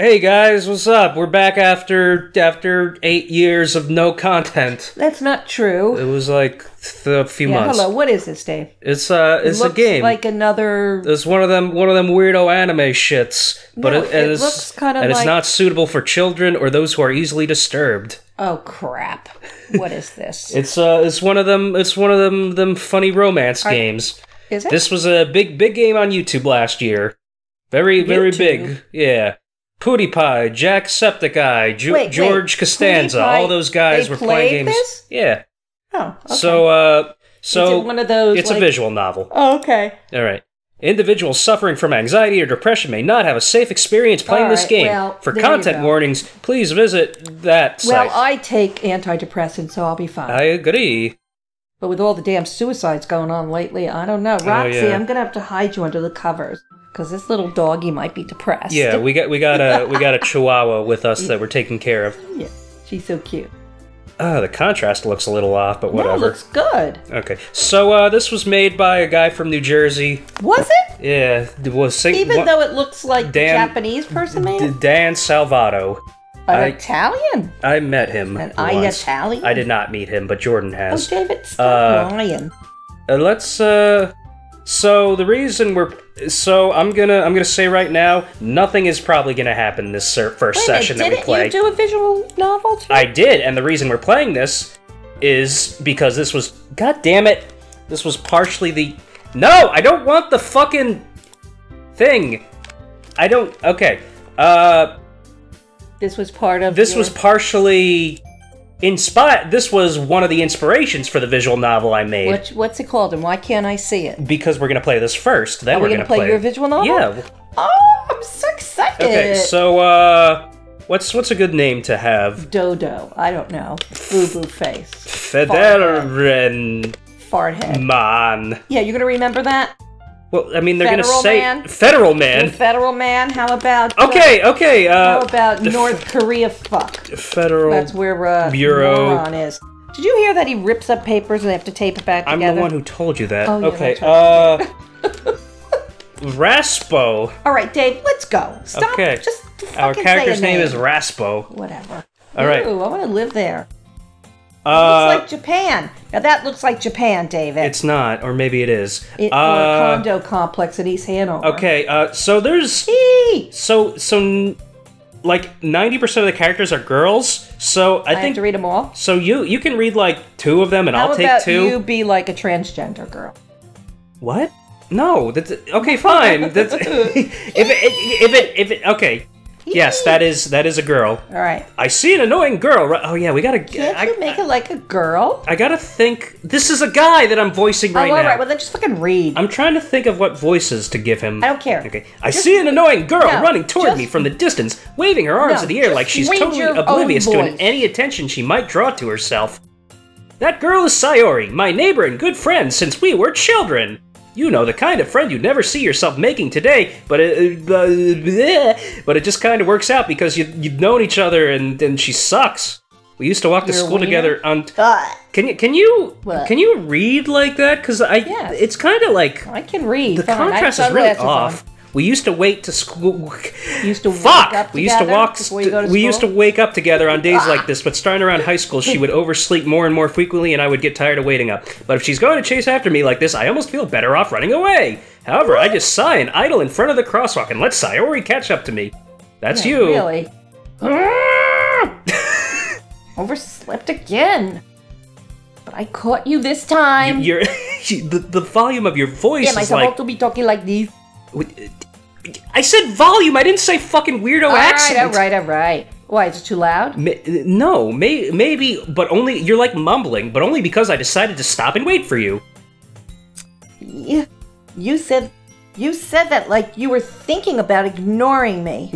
Hey guys, what's up? We're back after 8 years of no content. That's not true. It was like a few months. Hello, what is this, Dave? It's a game. Like another. It's one of them weirdo anime shits. But No, it looks kind of and like. it's not suitable for children or those who are easily disturbed. Oh crap! What is this? It's one of them funny romance games. Is it? This was a big game on YouTube last year. Very big. Yeah. PewDiePie, Jacksepticeye, George Costanza, all those guys were playing games. This? Yeah. Oh, okay. So is it one of those? It's a visual novel. Oh, okay. All right. Individuals suffering from anxiety or depression may not have a safe experience playing this game. Well, For content warnings, please visit that site. Well, I take antidepressants, so I'll be fine. I agree. But with all the damn suicides going on lately, I don't know. Roxy, I'm gonna have to hide you under the covers. Because this little doggy might be depressed. Yeah, we got a Chihuahua with us that we're taking care of. Yeah, she's so cute. The contrast looks a little off, but whatever. No, it looks good. Okay, so this was made by a guy from New Jersey. Was it? Yeah, it was. Even though it looks like a Japanese person made it? Dan Salvato. An Italian? I met him. Italian? I did not meet him, but Jordan has. Oh, David, stop lying. So the reason I'm gonna say right now, nothing is probably gonna happen this first session that we play. Didn't you do a visual novel too? I did, and the reason we're playing this is because this was, god damn it, this was partially the. No, I don't want the fucking thing. I don't. Okay. This was part of. This was partially. This was one of the inspirations for the visual novel I made. What's it called, and why can't I see it? Because we're going to play this first, then we're going to play your visual novel? Yeah. Oh, I'm so excited! Okay, so, what's a good name to have? Dodo. I don't know. Boo-boo face. Federman. Farthead. Man. Yeah, you're going to remember that? Well, I mean, they're going to say... Man? Federal Man. Federal Man? How about... Okay. How about North Korea fuck? Federal... That's where Bureau... Moron is. Did you hear that he rips up papers and they have to tape it back together? I'm the one who told you that. Oh, yeah, okay, that's right. Raspo. All right, Dave, let's go. Stop. Okay. Just fucking Our character's say a name is Raspo. Whatever. All right. Ooh, I want to live there. It looks like Japan. Now that looks like Japan, David. It's not, or maybe it is. Or a condo complex in East Hanover. Okay, so there's... So, like, 90% of the characters are girls, so I think... have to read them all? So you can read, like, 2 of them, and I'll take 2. How about you be, like, a transgender girl? What? No, that's... Okay, fine. That's... if it... Okay. Yes, that is a girl. All right. I see an annoying girl. Oh yeah, we gotta. Can't you make it like a girl? I gotta think. This is a guy that I'm voicing right now. All right. Well, then just fucking read. I'm trying to think of what voices to give him. I don't care. Okay. I see an annoying girl running toward me from the distance, waving her arms in the air like she's totally oblivious to any attention she might draw to herself. That girl is Sayori, my neighbor and good friend since we were children. You know, the kind of friend you never see yourself making today, but it just kind of works out because you've known each other and she sucks. We used to walk to school together on... Can you read like that? Because it's kind of like... I can read. The contrast is really off. We used to wait to school. Used to We used to wake up together on days like this, but starting around high school, she would oversleep more and more frequently, and I would get tired of waiting up. But if she's going to chase after me like this, I almost feel better off running away. However, I just sigh and idle in front of the crosswalk and let Sayori catch up to me. That's you. Really? Overslept again. But I caught you this time. The volume of your voice is like... Am I supposed to be talking like this? I said volume, I didn't say fucking weirdo accent. All right. Why, is it too loud? No, maybe, but only, you're like mumbling, but only because I decided to stop and wait for you. You said that like you were thinking about ignoring me.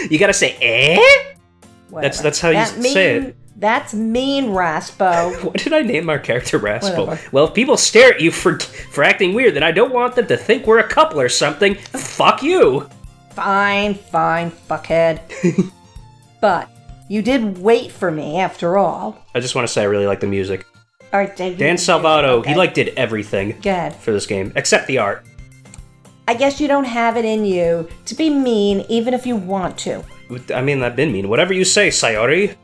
You gotta say, eh? Whatever. That's how you say it. That's mean, Raspo. Why did I name our character Raspo? Whatever. Well, if people stare at you for acting weird, then I don't want them to think we're a couple or something. Fuck you. Fine, fuckhead. But you did wait for me, after all. I just want to say I really like the music. All right, Dave. Dan Salvato, he did everything Go ahead. for this game, except the art. I guess you don't have it in you to be mean even if you want to. I mean, I've been mean. Whatever you say, Sayori.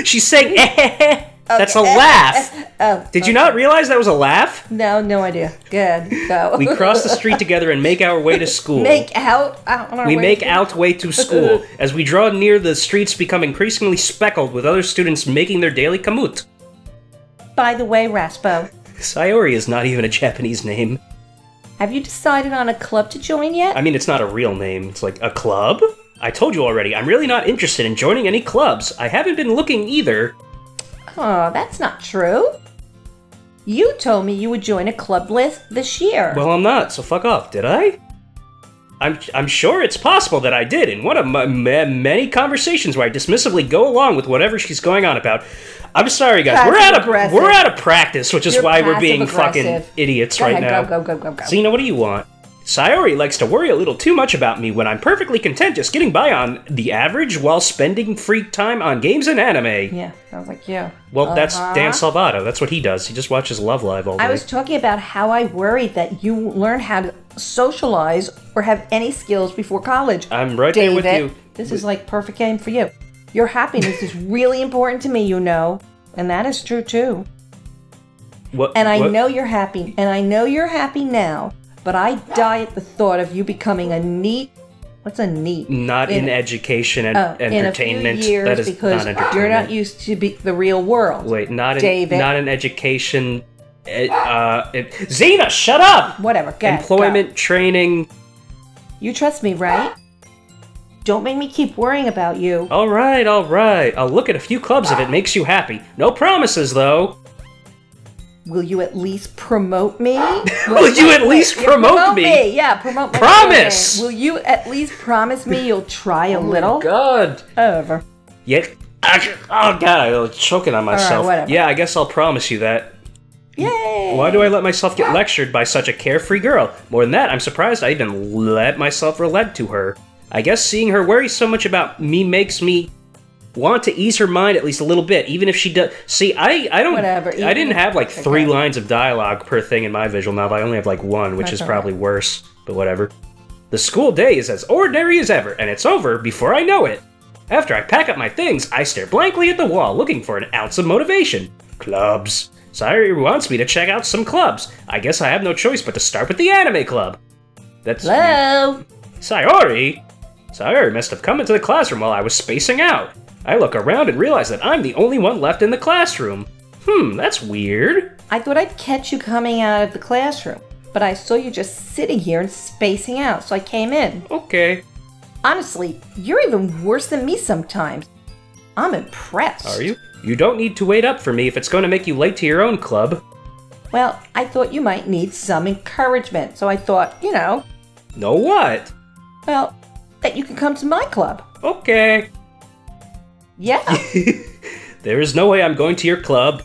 She's saying okay. That's a laugh. Did you not realize that was a laugh? No, no idea. Good. Go. We cross the street together and make our way to school. Make out? We make our way to school. As we draw near, the streets become increasingly speckled with other students making their daily commute. By the way, Raspo. Sayori is not even a Japanese name. Have you decided on a club to join yet? I mean, it's not a real name. It's like, a club? I told you already, I'm really not interested in joining any clubs. I haven't been looking either. Oh, that's not true. You told me you would join a club list this year. Well, I'm not, so fuck off, did I? I'm sure it's possible that I did in one of my many conversations where I dismissively go along with whatever she's going on about. I'm sorry, guys. We're out of practice, which is why we're being fucking idiots right now. Go. Zena, what do you want? Sayori likes to worry a little too much about me when I'm perfectly content just getting by on the average while spending free time on games and anime. Yeah, sounds like you. Well, that's Dan Salvato. That's what he does. He just watches Love Live all day. I was talking about how I worried that you learn how to socialize or have any skills before college. I'm right there with you. This is like perfect game for you. Your happiness is really important to me, you know, and that is true too. I know you're happy, and I know you're happy now. But I die at the thought of you becoming a neat. What's a neat? Not in education and entertainment. In a few years, that is because not entertainment. You're not used to the real world. Wait, not David. Not in education. Zena, shut up. Whatever. Employment, training. You trust me, right? Don't make me keep worrying about you. All right. I'll look at a few clubs if it makes you happy. No promises, though. Will you at least promote me? Will you at least promote me? Yeah, promote me. Promise! Will you at least promise me you'll try a little? Oh my god. Over. Yeah. Oh god, I was choking on myself. All right, yeah, I guess I'll promise you that. Yay! Why do I let myself get lectured by such a carefree girl? More than that, I'm surprised I even let myself relent to her. I guess seeing her worry so much about me makes me want to ease her mind at least a little bit, even if she does. See, I don't. Whatever. I didn't have like 3 lines of dialogue per thing in my visual novel. I only have like 1, which is probably worse. But whatever. The school day is as ordinary as ever, and it's over before I know it. After I pack up my things, I stare blankly at the wall, looking for an ounce of motivation. Clubs. Sayori wants me to check out some clubs. I guess I have no choice but to start with the anime club. That's hello. Sayori. Sayori must have come into the classroom while I was spacing out. I look around and realize that I'm the only one left in the classroom. That's weird. I thought I'd catch you coming out of the classroom, but I saw you just sitting here and spacing out, so I came in. Okay. Honestly, you're even worse than me sometimes. I'm impressed. Are you? You don't need to wait up for me if it's going to make you late to your own club. Well, I thought you might need some encouragement, so I thought, you know. Know what? Well, that you can come to my club. Okay. Yeah. There is no way I'm going to your club.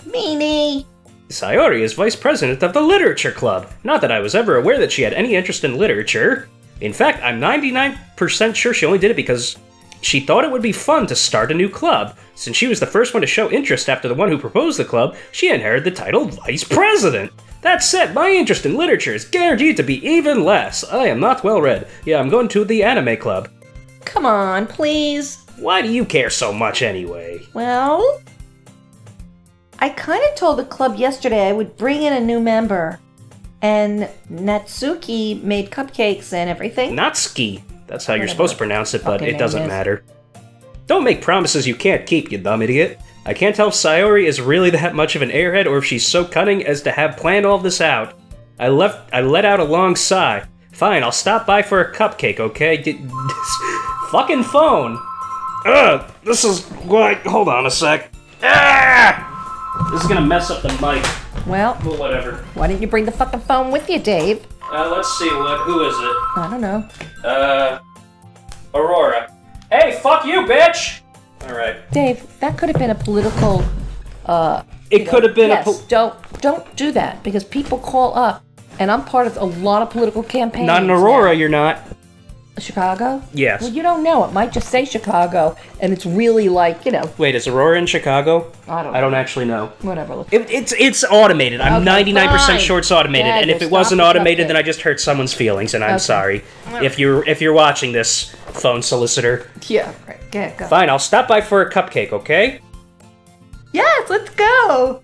Meanie. Sayori is vice president of the Literature Club. Not that I was ever aware that she had any interest in literature. In fact, I'm 99% sure she only did it because she thought it would be fun to start a new club. Since she was the first one to show interest after the one who proposed the club, she inherited the title Vice President. That said, my interest in literature is guaranteed to be even less. I am not well read. Yeah, I'm going to the anime club. Come on, please. Why do you care so much anyway? Well, I kind of told the club yesterday I would bring in a new member. And Natsuki made cupcakes and everything. Natsuki. That's how you're supposed to pronounce it, but it doesn't matter. Don't make promises you can't keep, you dumb idiot. I can't tell if Sayori is really that much of an airhead or if she's so cunning as to have planned all this out. I let out a long sigh. Fine, I'll stop by for a cupcake, okay? Fucking phone! Ugh, this is like, hold on a sec. Ah! This is gonna mess up the mic. Well, whatever. Why didn't you bring the fucking phone with you, Dave? Let's see, who is it? I don't know. Aurora. Hey, fuck you, bitch! Alright. Dave, that could have been a political, It could have been don't do that, because people call up, and I'm part of a lot of political campaigns. Not an Aurora, you're not. Chicago? Yes. Well, you don't know. It might just say Chicago, and it's really like, you know. Wait, is Aurora in Chicago? I don't know. I don't actually know. Whatever. It's automated. I'm 99% sure it's automated. Dad, and if it wasn't stop the automated, cupcake. then I just hurt someone's feelings, and I'm sorry. If you're watching this, phone solicitor. Yeah, right. Yeah, go. Fine, I'll stop by for a cupcake, okay? Yes, let's go.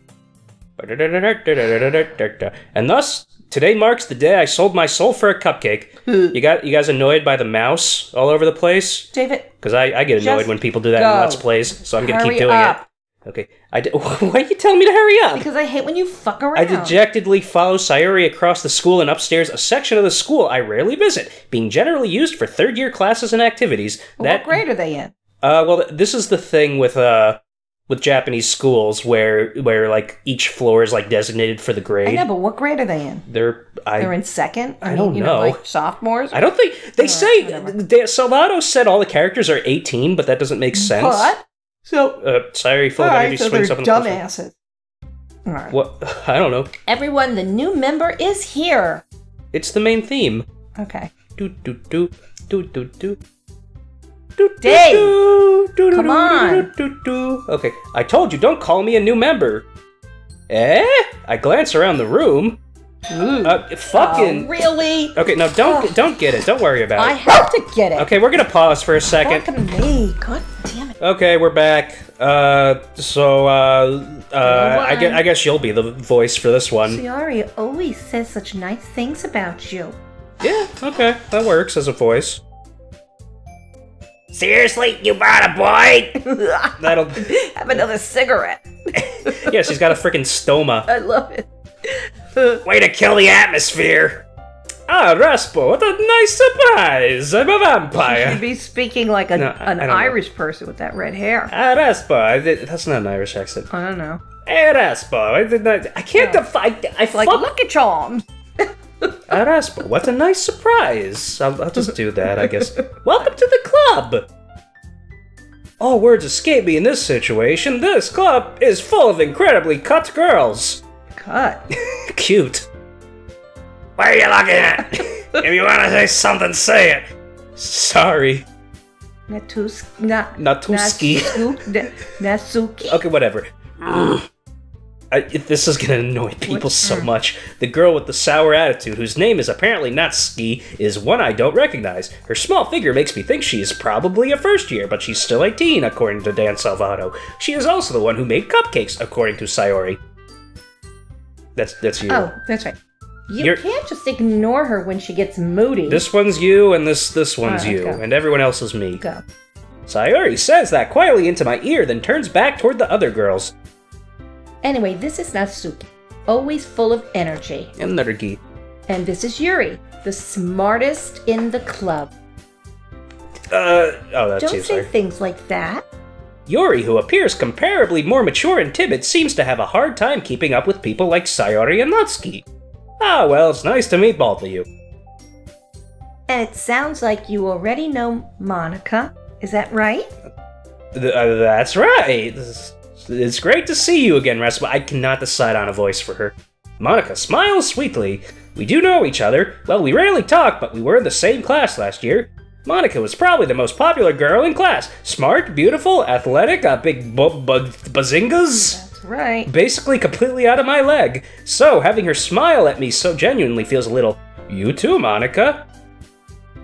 And thus, today marks the day I sold my soul for a cupcake. You guys annoyed by the mouse all over the place? David. Because I get annoyed when people do that in Let's Plays, so I'm going to keep doing it. Okay. Why are you telling me to hurry up? Because I hate when you fuck around. I dejectedly follow Sayori across the school and upstairs, a section of the school I rarely visit, being generally used for third-year classes and activities. What grade are they in? Well, this is the thing with Japanese schools where like each floor is like designated for the grade. I know, but what grade are they in? They're in second? I don't know. Like sophomores? I don't think... They say... Salvato said all the characters are 18, but that doesn't make sense. What? So... Sayori full of energy swings up in the dumbasses. All right. What? I don't know. Everyone, the new member is here. It's the main theme. Okay. Do-do-do. Do-do-do. Dave! Come on! Okay, I told you, don't call me a new member. Eh? I glance around the room. Fucking... really? Okay, no, don't get it. Don't worry about it. I have to get it. Okay, we're gonna pause for a second. Fucking me. God damn it. Okay, we're back. I guess you'll be the voice for this one. Sayori always says such nice things about you. Yeah, okay, that works as a voice. Seriously, you brought a boy? That'll... Have another cigarette. Yeah, she's got a freaking stoma. I love it. Way to kill the atmosphere. Ah, Raspo, what a nice surprise! I'm a vampire. You'd be speaking like an Irish person with that red hair. Ah, Raspo, that's not an Irish accent. I don't know. Hey, Raspo, I can't define... It's like Lucky Charms. Ah, Raspo, what a nice surprise. I'll just do that, I guess. Welcome to the club! All words escape me in this situation. This club is full of incredibly cut girls. Cut? Cute. What are you looking at? If you want to say something, say it. Sorry. Natsuki. Okay, whatever. This is gonna annoy people so much. The girl with the sour attitude, whose name is apparently Natsuki, is one I don't recognize. Her small figure makes me think she is probably a first year, but she's still 18, according to Team Salvato. She is also the one who made cupcakes, according to Sayori. That's you. Oh, that's right. You can't just ignore her when she gets moody. This one's you, and this one's you, and everyone else is me. Go. Sayori says that quietly into my ear, then turns back toward the other girls. Anyway, this is Natsuki, always full of energy. Energy. And this is Yuri, the smartest in the club. Oh, that's Don't you, say sorry. things like that. Yuri, who appears comparably more mature and timid, seems to have a hard time keeping up with people like Sayori and Natsuki. Ah, well, it's nice to meet both of you. And it sounds like you already know Monica. Is that right? That's right. It's great to see you again, Raspo. I cannot decide on a voice for her. Monica smiles sweetly. We do know each other. Well, we rarely talk, but we were in the same class last year. Monica was probably the most popular girl in class. Smart, beautiful, athletic, got big bazingas. That's right. Basically completely out of my leg. So, having her smile at me so genuinely feels a little... You too, Monica.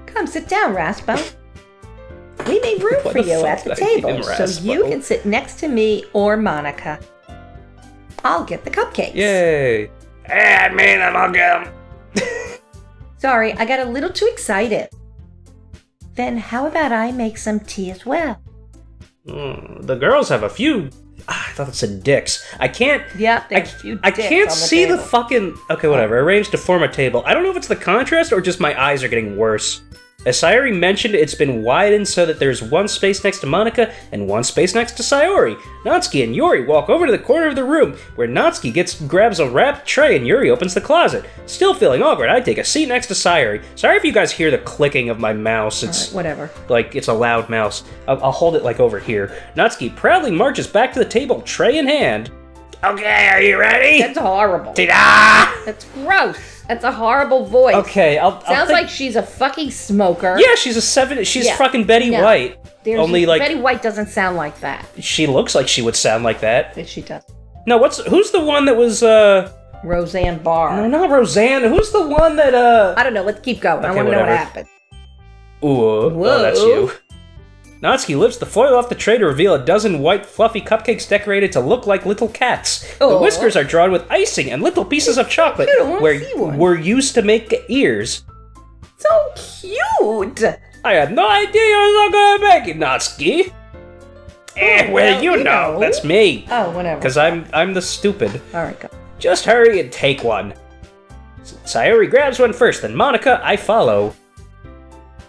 Come sit down, Raspo. We made room for you at the table, so you can sit next to me or Monica. I'll get the cupcakes. Yay. I mean, I'll get them. Sorry, I got a little too excited. Then how about I make some tea as well? The girls have a few... I thought it said dicks. I can't... Yep, there's a few dicks I can't see table. the fucking... Okay, whatever. Arranged to form a table. I don't know if it's the contrast or just my eyes are getting worse. As Sayori mentioned, it's been widened so that there's one space next to Monica and one space next to Sayori. Natsuki and Yuri walk over to the corner of the room, where Natsuki grabs a wrapped tray and Yuri opens the closet. Still feeling awkward, I take a seat next to Sayori. Sorry if you guys hear the clicking of my mouse. It's whatever. Like, it's a loud mouse. I'll hold it like over here. Natsuki proudly marches back to the table, tray in hand. Okay, are you ready? That's horrible. Ta-da! That's gross. That's a horrible voice. Okay, Sounds like she's a fucking smoker. Yeah, she's fucking Betty White. Betty White doesn't sound like that. She looks like she would sound like that. Yes, she does. No, who's the one that was Roseanne Barr. No, not Roseanne. Who's the one that I don't know. Let's keep going. Okay, I want to know what happened. Ooh, Whoa. Oh, that's you. Natsuki lifts the foil off the tray to reveal a dozen white, fluffy cupcakes decorated to look like little cats. Oh. The whiskers are drawn with icing and little pieces of chocolate where we're used to make ears. So cute! I had no idea you were so good at baking, Natsuki. Well, you know. That's me. Oh, whatever. Because I'm the stupid. Alright, go. Just hurry and take one. Sayori grabs one first, then Monica, I follow.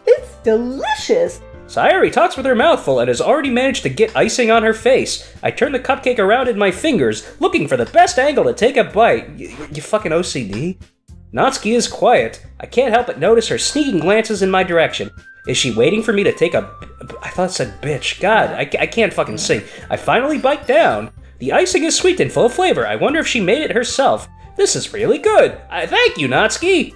It's delicious! Sayori talks with her mouth full and has already managed to get icing on her face. I turn the cupcake around in my fingers, looking for the best angle to take a bite. You fucking OCD. Natsuki is quiet. I can't help but notice her sneaking glances in my direction. Is she waiting for me to take a... I thought it said bitch. God, I can't fucking see. I finally bite down. The icing is sweet and full of flavor. I wonder if she made it herself. This is really good. Thank you, Natsuki.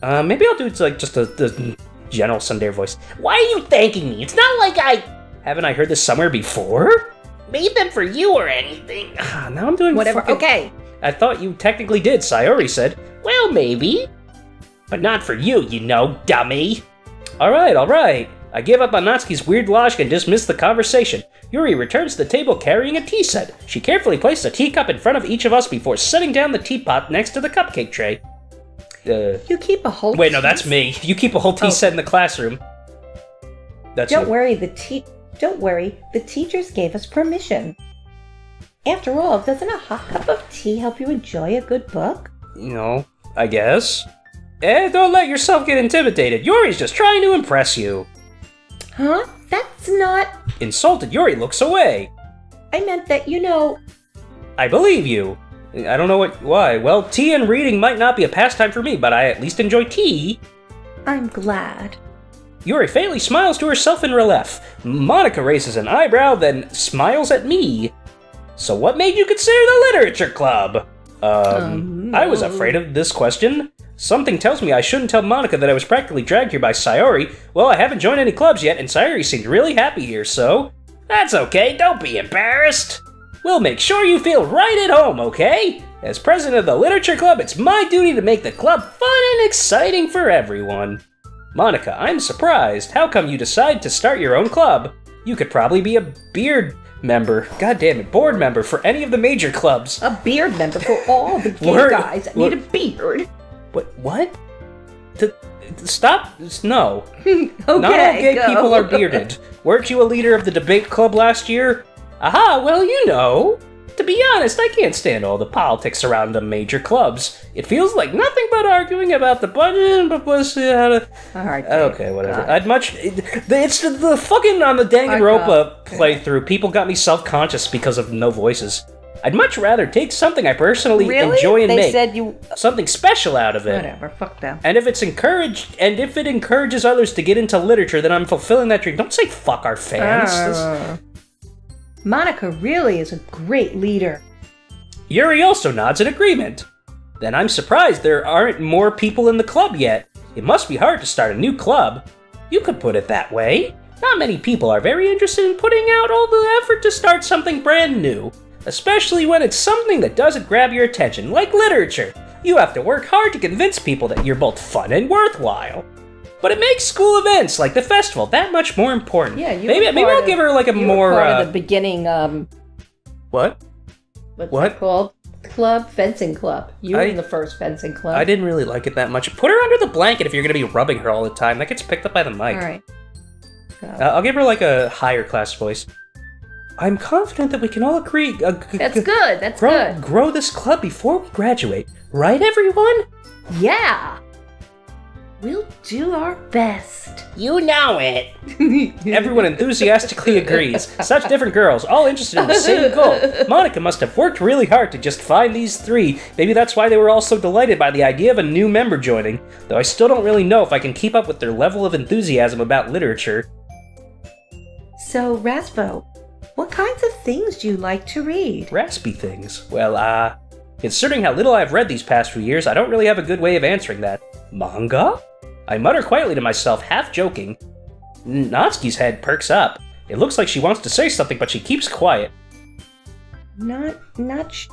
Maybe I'll do like just a general tsundere voice. Why are you thanking me? It's not like I... Haven't I heard this somewhere before? made them for you or anything. Now I'm doing whatever. fucking... Okay. I thought you technically did, Sayori said. Well, maybe. But not for you, you know, dummy. Alright. I give up on Natsuki's weird logic and dismiss the conversation. Yuri returns to the table carrying a tea set. She carefully places a teacup in front of each of us before setting down the teapot next to the cupcake tray. You keep a whole Wait, no, that's me. You keep a whole tea set in the classroom. Don't worry, the teachers gave us permission. After all, doesn't a hot cup of tea help you enjoy a good book? You know, I guess. Don't let yourself get intimidated. Yuri's just trying to impress you. Huh? That's not... Insulted, Yuri looks away. I meant that, you know... I believe you. I don't know why. Well, tea and reading might not be a pastime for me, but I at least enjoy tea. I'm glad. Yuri faintly smiles to herself in relief. Monica raises an eyebrow, then smiles at me. So what made you consider the literature club? I was afraid of this question. Something tells me I shouldn't tell Monica that I was practically dragged here by Sayori. Well, I haven't joined any clubs yet, and Sayori seemed really happy here, so... That's okay, don't be embarrassed. We'll make sure you feel right at home, okay? As president of the literature club, it's my duty to make the club fun and exciting for everyone. Monica, I'm surprised. How come you decide to start your own club? You could probably be a beard member, board member for any of the major clubs. A beard member for all the gay guys that need a beard. What? Stop? No. Okay, not all gay people are bearded. Weren't you a leader of the debate club last year? Aha, well, you know. To be honest, I can't stand all the politics around the major clubs. It feels like nothing but arguing about the budget and publicity. Alright. Okay, whatever. It's the fucking on the Danganronpa playthrough. People got me self-conscious because of no voices. I'd much rather take something I personally enjoy and make something special out of it. Whatever, fuck them. And if it encourages others to get into literature, then I'm fulfilling that dream. Don't say fuck our fans. Monica really is a great leader. Yuri also nods in agreement. Then I'm surprised there aren't more people in the club yet. It must be hard to start a new club. You could put it that way. Not many people are very interested in putting out all the effort to start something brand new. Especially when it's something that doesn't grab your attention, like literature. You have to work hard to convince people that you're both fun and worthwhile. But it makes school events like the festival that much more important. Yeah, maybe I'll give her like a more part of the beginning. What? What's it called? Club, fencing club. You were in the first fencing club. I didn't really like it that much. Put her under the blanket if you're gonna be rubbing her all the time. That gets picked up by the mic. All right. I'll give her like a higher class voice. I'm confident that we can all agree. That's good. That's good. Grow this club before we graduate, right, everyone? Yeah. We'll do our best. You know it. Everyone enthusiastically agrees. Such different girls, all interested in the same goal. Monica must have worked really hard to just find these three. Maybe that's why they were all so delighted by the idea of a new member joining. Though I still don't really know if I can keep up with their level of enthusiasm about literature. So, Raspo, What kinds of things do you like to read? Raspy things. Well, considering how little I've read these past few years, I don't really have a good way of answering that. Manga? I mutter quietly to myself, half joking. Natsuki's head perks up. It looks like she wants to say something, but she keeps quiet. Not much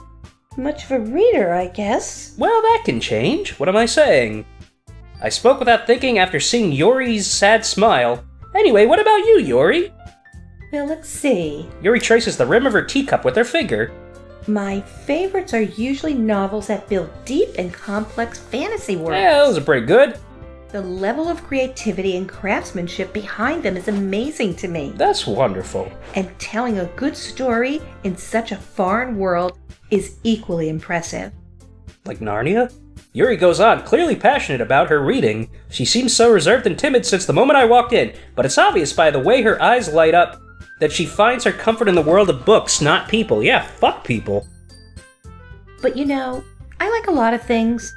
of a reader, I guess. Well, that can change. What am I saying? I spoke without thinking after seeing Yuri's sad smile. Anyway, what about you, Yuri? Well, let's see. Yuri traces the rim of her teacup with her finger. My favorites are usually novels that build deep and complex fantasy worlds. Yeah, those are pretty good. The level of creativity and craftsmanship behind them is amazing to me. That's wonderful. And telling a good story in such a foreign world is equally impressive. Like Narnia? Yuri goes on, clearly passionate about her reading. She seems so reserved and timid since the moment I walked in, but it's obvious by the way her eyes light up that she finds her comfort in the world of books, not people. Yeah, fuck people. But you know, I like a lot of things.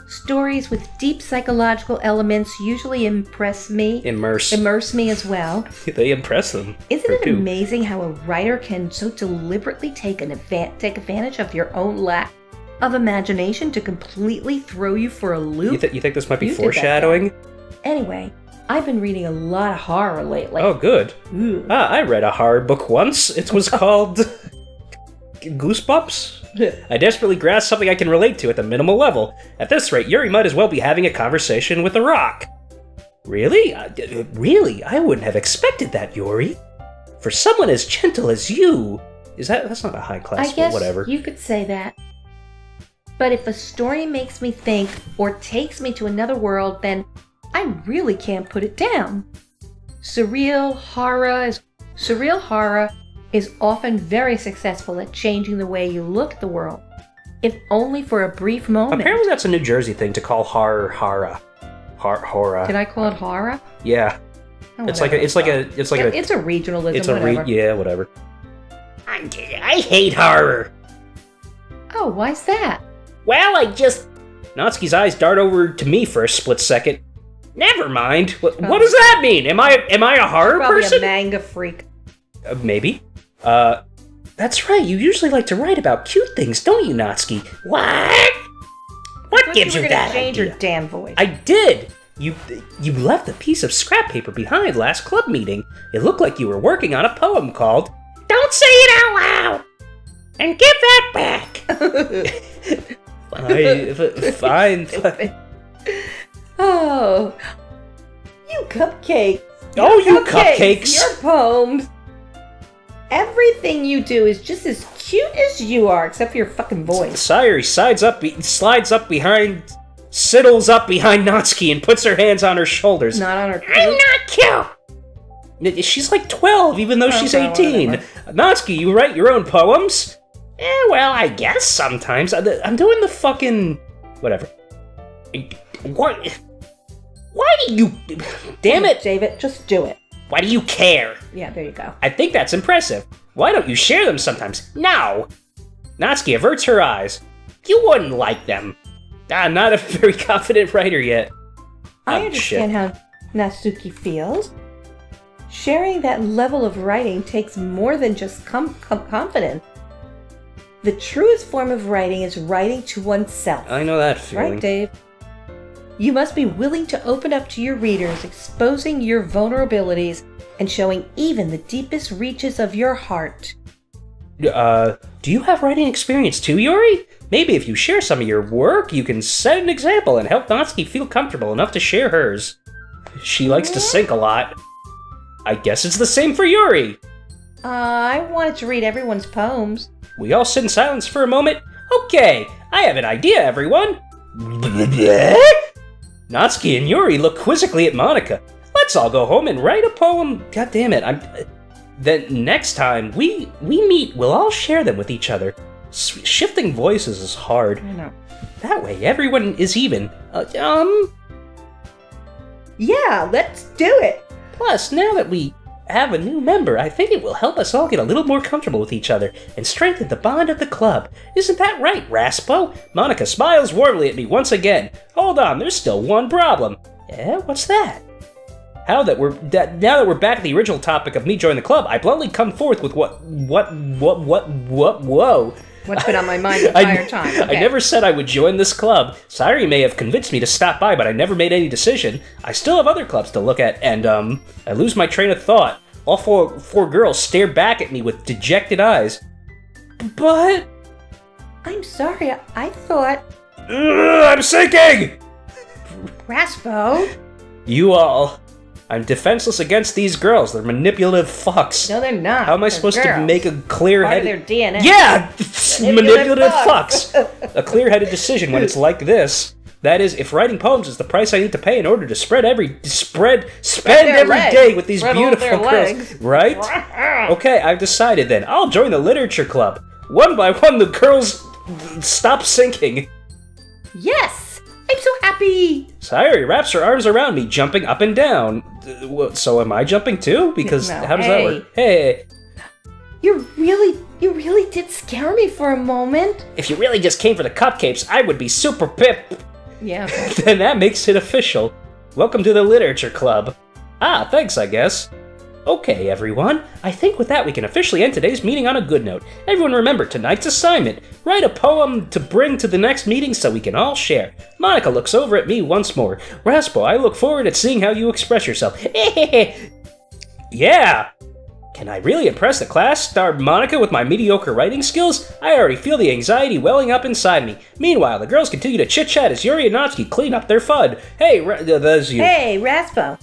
Stories with deep psychological elements usually impress me. Immerse me as well. They impress them. Isn't it amazing how a writer can so deliberately take advantage of your own lack of imagination to completely throw you for a loop? You think this might be foreshadowing? Anyway, I've been reading a lot of horror lately. Oh, good. Ooh. I read a horror book once. It was called Goosebumps? I desperately grasp something I can relate to at the minimal level. At this rate, Yuri might as well be having a conversation with a rock. Really? Really? I wouldn't have expected that, Yuri. For someone as gentle as you... That's not a high class, I guess whatever. You could say that. But if a story makes me think or takes me to another world, then I really can't put it down. Surreal horror is often very successful at changing the way you look at the world, if only for a brief moment. Apparently that's a New Jersey thing to call horror. Did I call it horror? Yeah. Oh, it's a regionalism. It's whatever. Yeah, whatever. I hate horror. Oh, why's that? Well, Natsuki's eyes dart over to me for a split second. Never mind. What Oh. does that mean? Am I a horror Probably person? a manga freak. Maybe. That's right. You usually like to write about cute things, don't you, Natsuki? What? What gives you that change idea? your damn voice. I did. You left a piece of scrap paper behind last club meeting. It looked like you were working on a poem called Don't say it out loud! And give that back! Fine. Oh, you cupcakes. Oh, you cupcakes. Your poems. Everything you do is just as cute as you are, except for your fucking voice. Sayuri sides up, siddles up behind Natsuki and puts her hands on her shoulders. Not on her. I'm not cute! She's like 12, even though she's 18. Whatever. Natsuki, you write your own poems? Well, I guess sometimes. I'm doing the fucking... whatever. What? Why do you... Damn it! David, just do it. Why do you care? Yeah, there you go. I think that's impressive. Why don't you share them sometimes? No! Natsuki averts her eyes. You wouldn't like them. I'm not a very confident writer yet. I understand how Natsuki feels. Sharing that level of writing takes more than just confidence. The truest form of writing is writing to oneself. I know that feeling. Right, Dave? You must be willing to open up to your readers, exposing your vulnerabilities and showing even the deepest reaches of your heart. Do you have writing experience too, Yuri? Maybe if you share some of your work, you can set an example and help Natsuki feel comfortable enough to share hers. She likes to sink a lot. I guess it's the same for Yuri. I wanted to read everyone's poems. We all sit in silence for a moment. Okay, I have an idea, everyone. Natsuki and Yuri look quizzically at Monica. Let's all go home and write a poem. God damn it, Then next time we meet, we'll all share them with each other. Shifting voices is hard. I know. That way, everyone is even. Yeah, let's do it. Plus, now that we have a new member, I think it will help us all get a little more comfortable with each other and strengthen the bond of the club. Isn't that right, Raspo? Monica smiles warmly at me once again. Hold on, there's still one problem. What's that? Now that we're back at the original topic of me joining the club, I bluntly come forth with whoa. What's been on my mind the entire time? Okay. I never said I would join this club. Sayori may have convinced me to stop by, but I never made any decision. I still have other clubs to look at, and, I lose my train of thought. All four girls stare back at me with dejected eyes. But... I'm sorry, I thought... I'm sinking! Raspo? You all... I'm defenseless against these girls. They're manipulative fucks. No, they're not. How am I supposed to make a clear-headed... Part of their DNA. Yeah! Manipulative fucks! A clear-headed decision when it's like this. That is, if writing poems is the price I need to pay in order to spend every day with these beautiful girls. Right? Okay, I've decided then. I'll join the literature club. One by one, the girls stop sinking. Yes! I'm so happy! Sayori wraps her arms around me, jumping up and down. So am I jumping too? Because how does that work? Hey! You really did scare me for a moment. If you really just came for the cupcakes, I would be super pip. Yeah. Then that makes it official. Welcome to the literature club. Ah, thanks, I guess. Okay, everyone. I think with that we can officially end today's meeting on a good note. Everyone remember tonight's assignment. Write a poem to bring to the next meeting so we can all share. Monica looks over at me once more. Raspo, I look forward to seeing how you express yourself. Yeah! Can I really impress the class? Starred Monica with my mediocre writing skills? I already feel the anxiety welling up inside me. Meanwhile, the girls continue to chit-chat as Yuri and Natsuki clean up their FUD. Hey, there's you. Hey, Raspo.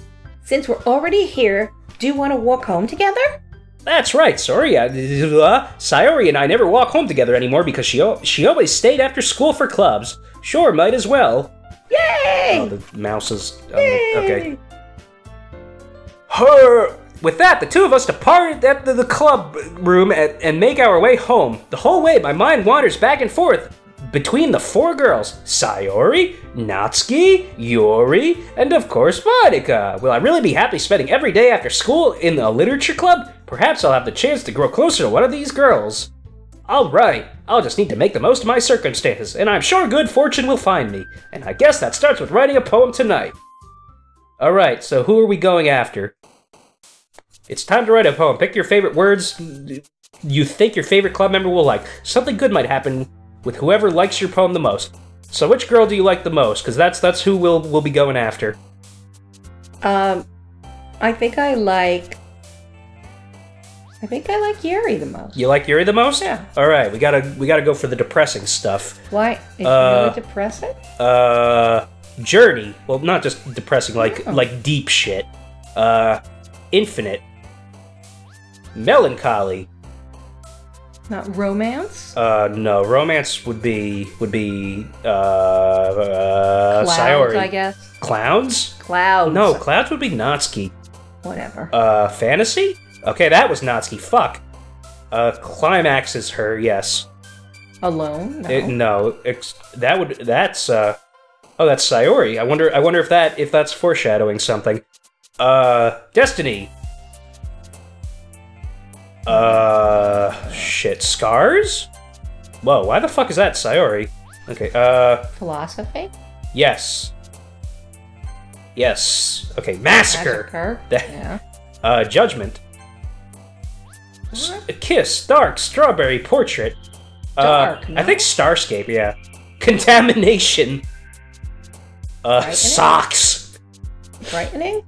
Since we're already here, do you want to walk home together? That's right, sorry. Sayori and I never walk home together anymore because she always stayed after school for clubs. Sure, might as well. Yay! Oh, the mouse is... Yay! Okay. With that, the two of us depart at the club room and make our way home. The whole way, my mind wanders back and forth between the four girls. Sayori, Natsuki, Yuri, and of course Monica. Will I really be happy spending every day after school in the literature club? Perhaps I'll have the chance to grow closer to one of these girls. Alright, I'll just need to make the most of my circumstances, and I'm sure good fortune will find me. And I guess that starts with writing a poem tonight. Alright, so who are we going after? It's time to write a poem. Pick your favorite words you think your favorite club member will like. Something good might happen with whoever likes your poem the most. So which girl do you like the most? Because that's who we'll be going after. I think I like Yuri the most. You like Yuri the most? Yeah. All right, we gotta go for the depressing stuff. Why? Is it really depressing? Journey. Well, not just depressing, like deep shit. Infinite. Melancholy. Not romance? No. Romance would be Clouds, Sayori. I guess. Clowns? Clouds. No, clouds would be Natsuki. Whatever. Fantasy? Okay, that was Natsuki. Fuck. Climax is her, yes. Alone? No. That's Sayori. I wonder if that's foreshadowing something. Destiny. Shit. Scars? Whoa, why the fuck is that Sayori? Okay, Philosophy? Yes. Yes. Okay, Massacre. Yeah. Judgment. What? Kiss. Dark. Strawberry. Portrait. Dark, no? I think Starscape, yeah. Contamination. Socks. Frightening?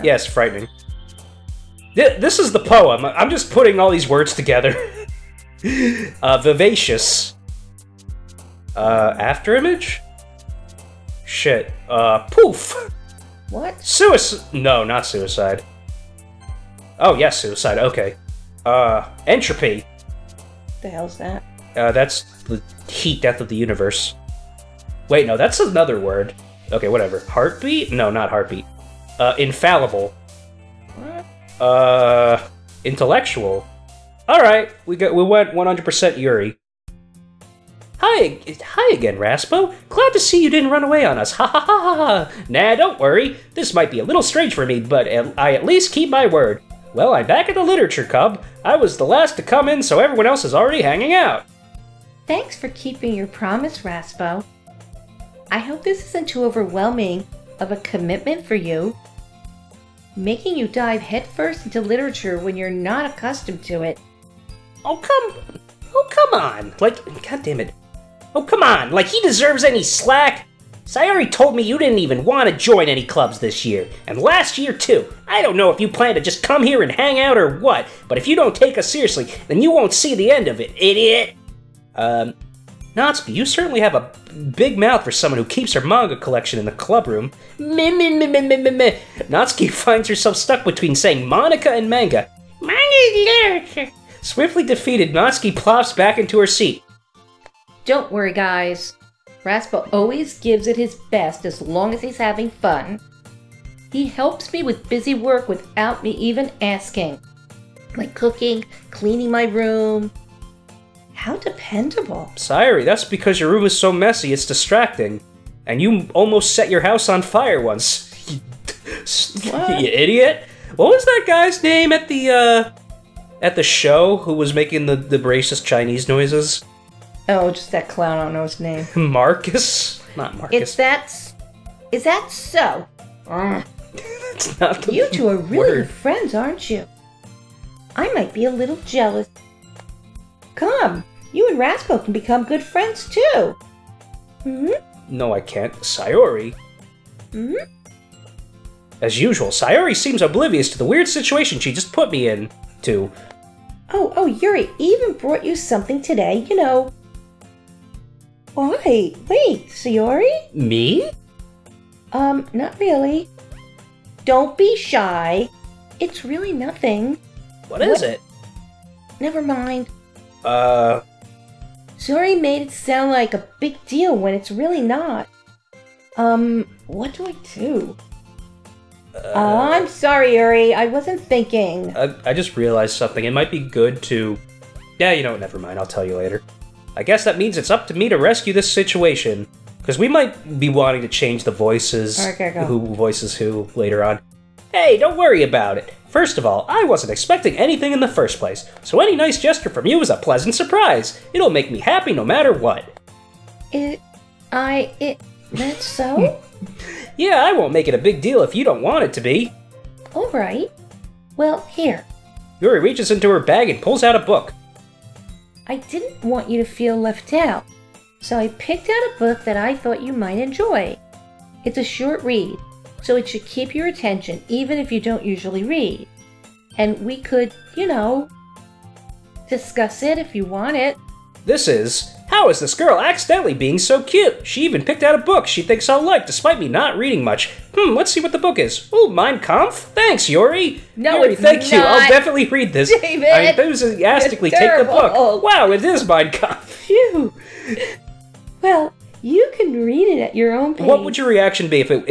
Yes, frightening. This is the poem. I'm just putting all these words together. Vivacious. Afterimage? Shit. Poof! What? Suicide. No, not suicide. Oh, yes, suicide. Okay. Entropy. The hell's that? That's the heat death of the universe. Wait, no, that's another word. Okay, whatever. Heartbeat? No, not heartbeat. Infallible. What? Intellectual. Alright, we went 100% Yuri. Hi again, Raspo. Glad to see you didn't run away on us. Ha ha ha ha ha. Nah, don't worry. This might be a little strange for me, but I at least keep my word. Well, I'm back at the literature club. I was the last to come in, so everyone else is already hanging out. Thanks for keeping your promise, Raspo. I hope this isn't too overwhelming of a commitment for you. Making you dive headfirst into literature when you're not accustomed to it. Oh, come on. Like, God damn it. Oh, come on. Like, he deserves any slack. Sayori told me you didn't even want to join any clubs this year, and last year too. I don't know if you plan to just come here and hang out or what, but if you don't take us seriously, then you won't see the end of it, idiot! Natsuki, you certainly have a big mouth for someone who keeps her manga collection in the club room. Natsuki finds herself stuck between saying Monica and manga. Manga is literature. Swiftly defeated, Natsuki plops back into her seat. Don't worry, guys. Raspo always gives it his best as long as he's having fun. He helps me with busy work without me even asking. Like cooking, cleaning my room. How dependable. Sayori, that's because your room is so messy it's distracting. And you almost set your house on fire once. What? You idiot. What was that guy's name at the show who was making the racist Chinese noises? Oh, just that clown, I don't know his name. Marcus? Not Marcus. Is that so? That's not the You two are really word. friends, aren't you? I might be a little jealous. Come, you and Raspo can become good friends too. No, I can't. Sayori. As usual, Sayori seems oblivious to the weird situation she just put me in. Oh, Yuri even brought you something today, you know. Wait, Sayori? Me? Not really. Don't be shy. It's really nothing. What is it? Never mind. Sayori made it sound like a big deal when it's really not. What do I do? I'm sorry, Yuri. I wasn't thinking. I just realized something. It might be good to... Yeah, you know, never mind. I'll tell you later. I guess that means it's up to me to rescue this situation. Because we might be wanting to change the voices, Okay, go. who voices who later on. Hey, don't worry about it. First of all, I wasn't expecting anything in the first place, so any nice gesture from you is a pleasant surprise. It'll make me happy no matter what. That's so? Yeah, I won't make it a big deal if you don't want it to be. Alright. Well, here. Yuri reaches into her bag and pulls out a book. I didn't want you to feel left out, so I picked out a book that I thought you might enjoy. It's a short read, so it should keep your attention even if you don't usually read. And we could, you know, discuss it if you want it. This is, how is this girl accidentally being so cute? She even picked out a book she thinks I'll like despite me not reading much. Let's see what the book is. Oh, Mein Kampf? Thanks, Yuri. No, Yuri, it's thank you. not. I'll definitely read this. David, I enthusiastically it's take the book. terrible. Wow, it is Mein Kampf. Phew. Well, you can read it at your own pace. What would your reaction be if it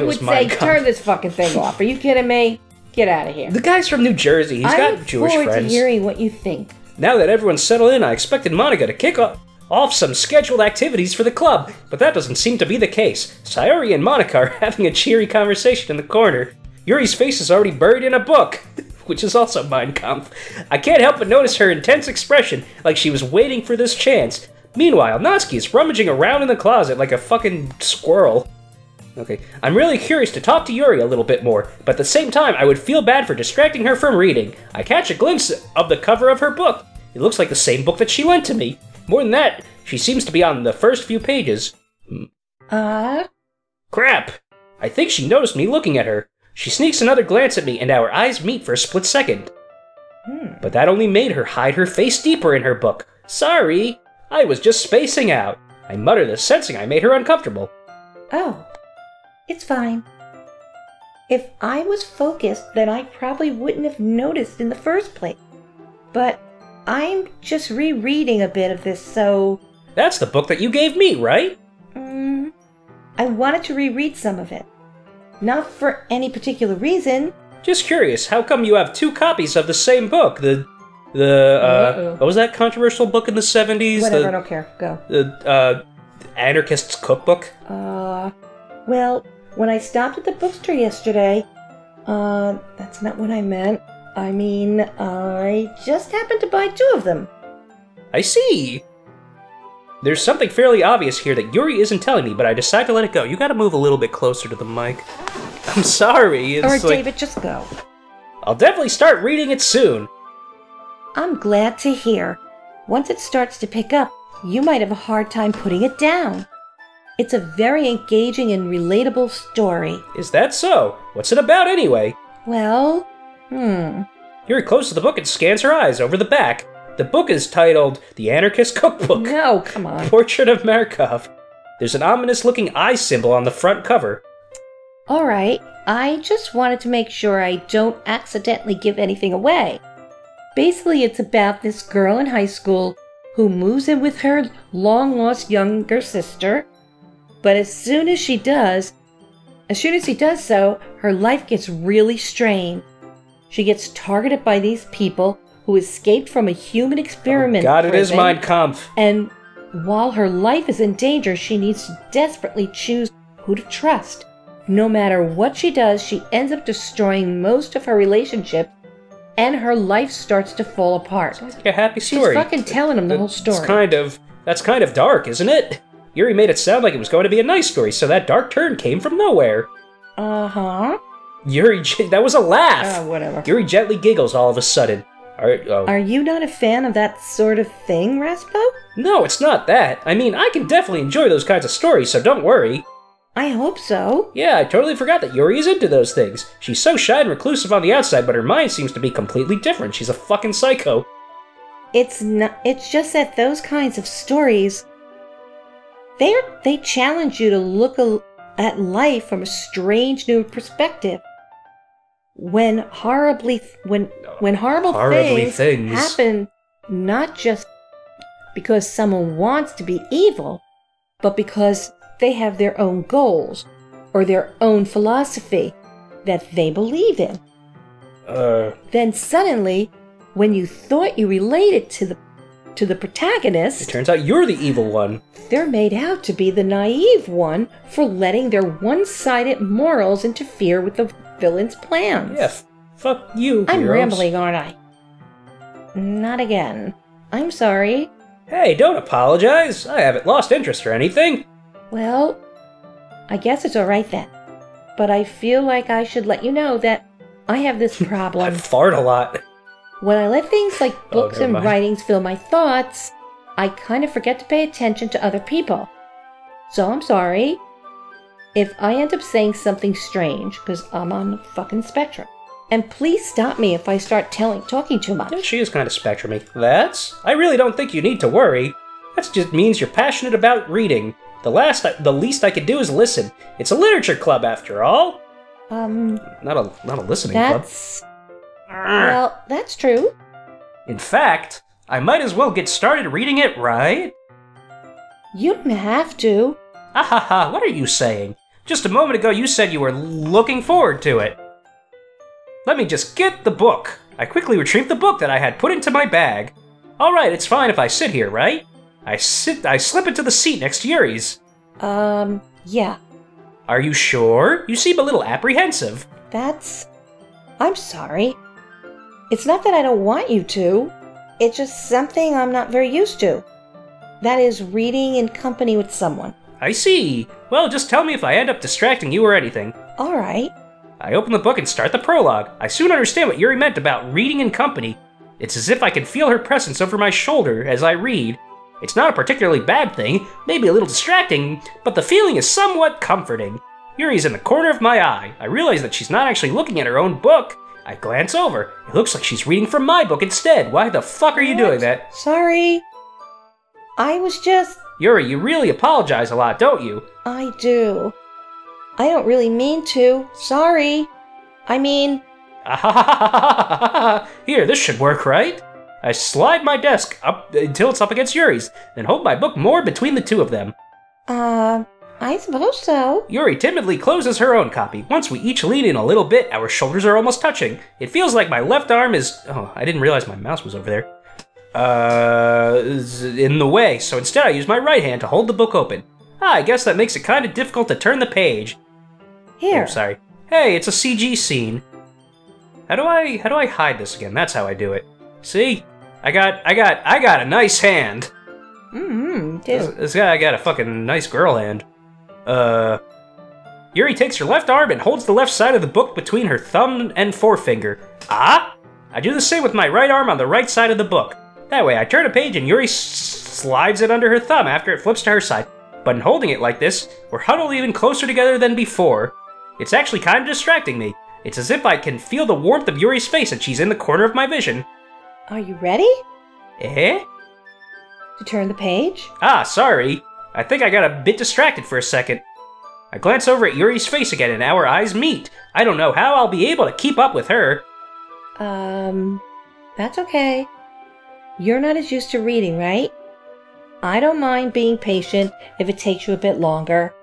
was Mein Kampf? Turn this fucking thing off. Are you kidding me? Get out of here. The guy's from New Jersey. He's got Jewish I look forward friends. to hearing what you think. Now that everyone's settled in, I expected Monica to kick off some scheduled activities for the club, but that doesn't seem to be the case. Sayori and Monica are having a cheery conversation in the corner. Yuri's face is already buried in a book, which is also Mein Kampf. I can't help but notice her intense expression, like she was waiting for this chance. Meanwhile, Natsuki is rummaging around in the closet like a fucking squirrel. Okay, I'm really curious to talk to Yuri a little bit more, but at the same time, I would feel bad for distracting her from reading. I catch a glimpse of the cover of her book. It looks like the same book that she lent to me. More than that, she seems to be on the first few pages. Crap! I think she noticed me looking at her. She sneaks another glance at me, and our eyes meet for a split second. But that only made her hide her face deeper in her book. Sorry, I was just spacing out. I mutter this, sensing I made her uncomfortable. Oh, it's fine. If I was focused, then I probably wouldn't have noticed in the first place. But I'm just rereading a bit of this, so... That's the book that you gave me, right? I wanted to reread some of it. Not for any particular reason. Just curious, how come you have two copies of the same book? What was that controversial book in the 70s? Whatever, I don't care. Go. The Anarchist's Cookbook? Well, when I stopped at the bookstore yesterday, that's not what I meant. I mean, I just happened to buy 2 of them. I see. There's something fairly obvious here that Yuri isn't telling me, but I decide to let it go. You gotta move a little bit closer to the mic. I'm sorry. Or David, just go. I'll definitely start reading it soon. I'm glad to hear. Once it starts to pick up, you might have a hard time putting it down. It's a very engaging and relatable story. Is that so? What's it about anyway? Well, Yuri closes the book and scans her eyes over the back. The book is titled The Anarchist Cookbook. No, come on. Portrait of Markov. There's an ominous-looking eye symbol on the front cover. All right, I just wanted to make sure I don't accidentally give anything away. Basically, it's about this girl in high school who moves in with her long-lost younger sister, but as soon as he does so, her life gets really strained. She gets targeted by these people who escaped from a human experiment. Oh God, it is Mein Kampf. And while her life is in danger, she needs to desperately choose who to trust. No matter what she does, she ends up destroying most of her relationships, and her life starts to fall apart. Sounds like a happy story. She's fucking telling him the whole story. That's kind of dark, isn't it? Yuri made it sound like it was going to be a nice story, so that dark turn came from nowhere. Uh-huh. Yuri, that was a laugh. Whatever. Yuri gently giggles all of a sudden. Are you not a fan of that sort of thing, Raspo? No, it's not that. I mean, I can definitely enjoy those kinds of stories, so don't worry. I hope so. Yeah, I totally forgot that Yuri is into those things. She's so shy and reclusive on the outside, but her mind seems to be completely different. She's a fucking psycho. It's just that those kinds of stories, they challenge you to look at life from a strange new perspective. When horrible things happen, not just because someone wants to be evil, but because they have their own goals or their own philosophy that they believe in. Then suddenly, when you thought you related to the protagonist, it turns out you're the evil one. They're made out to be the naive one for letting their one-sided morals interfere with the villain's plans. Yeah, fuck you, I'm heroes. rambling, aren't I? Not again. I'm sorry. Hey, don't apologize. I haven't lost interest or anything. Well, I guess it's alright then. But I feel like I should let you know that I have this problem. I fart a lot. When I let things like books and writings fill my thoughts, I kind of forget to pay attention to other people. So I'm sorry if I end up saying something strange, because I'm on the fucking spectrum. And please stop me if I start talking too much. Yeah, she is kind of spectrumy. I really don't think you need to worry. That just means you're passionate about reading. The least I can do is listen. It's a literature club, after all. Not a listening club. Well, that's true. In fact, I might as well get started reading it, right? You don't have to. Ahaha, what are you saying? Just a moment ago you said you were looking forward to it. Let me just get the book. I quickly retrieved the book that I had put into my bag. Alright, it's fine if I sit here, right? I slip into the seat next to Yuri's. Yeah. Are you sure? You seem a little apprehensive. I'm sorry. It's not that I don't want you to. It's just something I'm not very used to. That is reading in company with someone. I see. Well, just tell me if I end up distracting you or anything. Alright. I open the book and start the prologue. I soon understand what Yuri meant about reading in company. It's as if I can feel her presence over my shoulder as I read. It's not a particularly bad thing, maybe a little distracting, but the feeling is somewhat comforting. Yuri's in the corner of my eye. I realize that she's not actually looking at her own book. I glance over. It looks like she's reading from my book instead. Why the fuck are you doing that? Sorry. I was just... Yuri, you really apologize a lot, don't you? I do. I don't really mean to. Sorry. I mean... Here, this should work, right? I slide my desk up until it's up against Yuri's, then hold my book more between the two of them. I suppose so. Yuri timidly closes her own copy. Once we each lean in a little bit, our shoulders are almost touching. It feels like my left arm is... Oh, I didn't realize my mouse was over there. Is in the way, so instead I use my right hand to hold the book open. I guess that makes it kind of difficult to turn the page. Here. Oh, sorry. Hey, it's a CG scene. How do I hide this again? That's how I do it. See? I got a nice hand. Too. This guy got a fucking nice girl hand. Yuri takes her left arm and holds the left side of the book between her thumb and forefinger. Ah? I do the same with my right arm on the right side of the book. That way I turn a page and Yuri slides it under her thumb after it flips to her side. But in holding it like this, we're huddled even closer together than before. It's actually kind of distracting me. It's as if I can feel the warmth of Yuri's face and she's in the corner of my vision. Are you ready? Eh? To turn the page? Ah, sorry. I think I got a bit distracted for a second. I glance over at Yuri's face again and our eyes meet. I don't know how I'll be able to keep up with her. That's okay. You're not as used to reading, right? I don't mind being patient if it takes you a bit longer.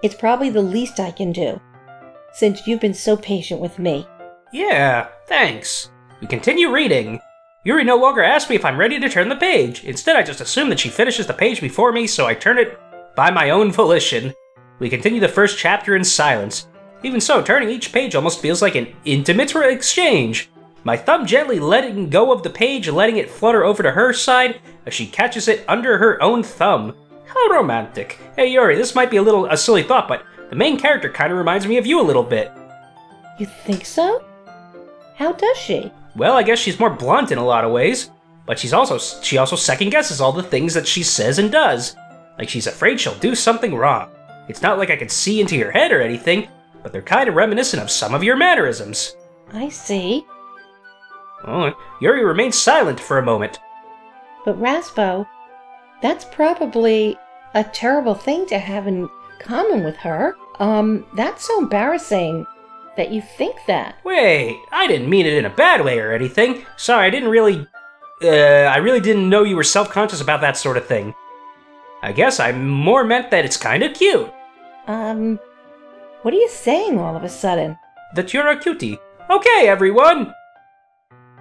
It's probably the least I can do, since you've been so patient with me. Yeah, thanks. We continue reading. Yuri no longer asks me if I'm ready to turn the page. Instead, I just assume that she finishes the page before me, so I turn it by my own volition. We continue the first chapter in silence. Even so, turning each page almost feels like an intimate exchange. My thumb gently letting go of the page and letting it flutter over to her side as she catches it under her own thumb. How romantic. Hey Yuri, this might be a silly thought, but the main character kind of reminds me of you a little bit. You think so? How does she? Well, I guess she's more blunt in a lot of ways, but she also second guesses all the things that she says and does. Like she's afraid she'll do something wrong. It's not like I can see into your head or anything, but they're kind of reminiscent of some of your mannerisms. I see. Oh, Yuri remains silent for a moment. But Raspo, that's probably a terrible thing to have in common with her. That's so embarrassing that you think that. Wait, I didn't mean it in a bad way or anything. Sorry, I really didn't know you were self-conscious about that sort of thing. I guess I more meant that it's kind of cute. What are you saying all of a sudden? That you're a cutie. Okay, everyone!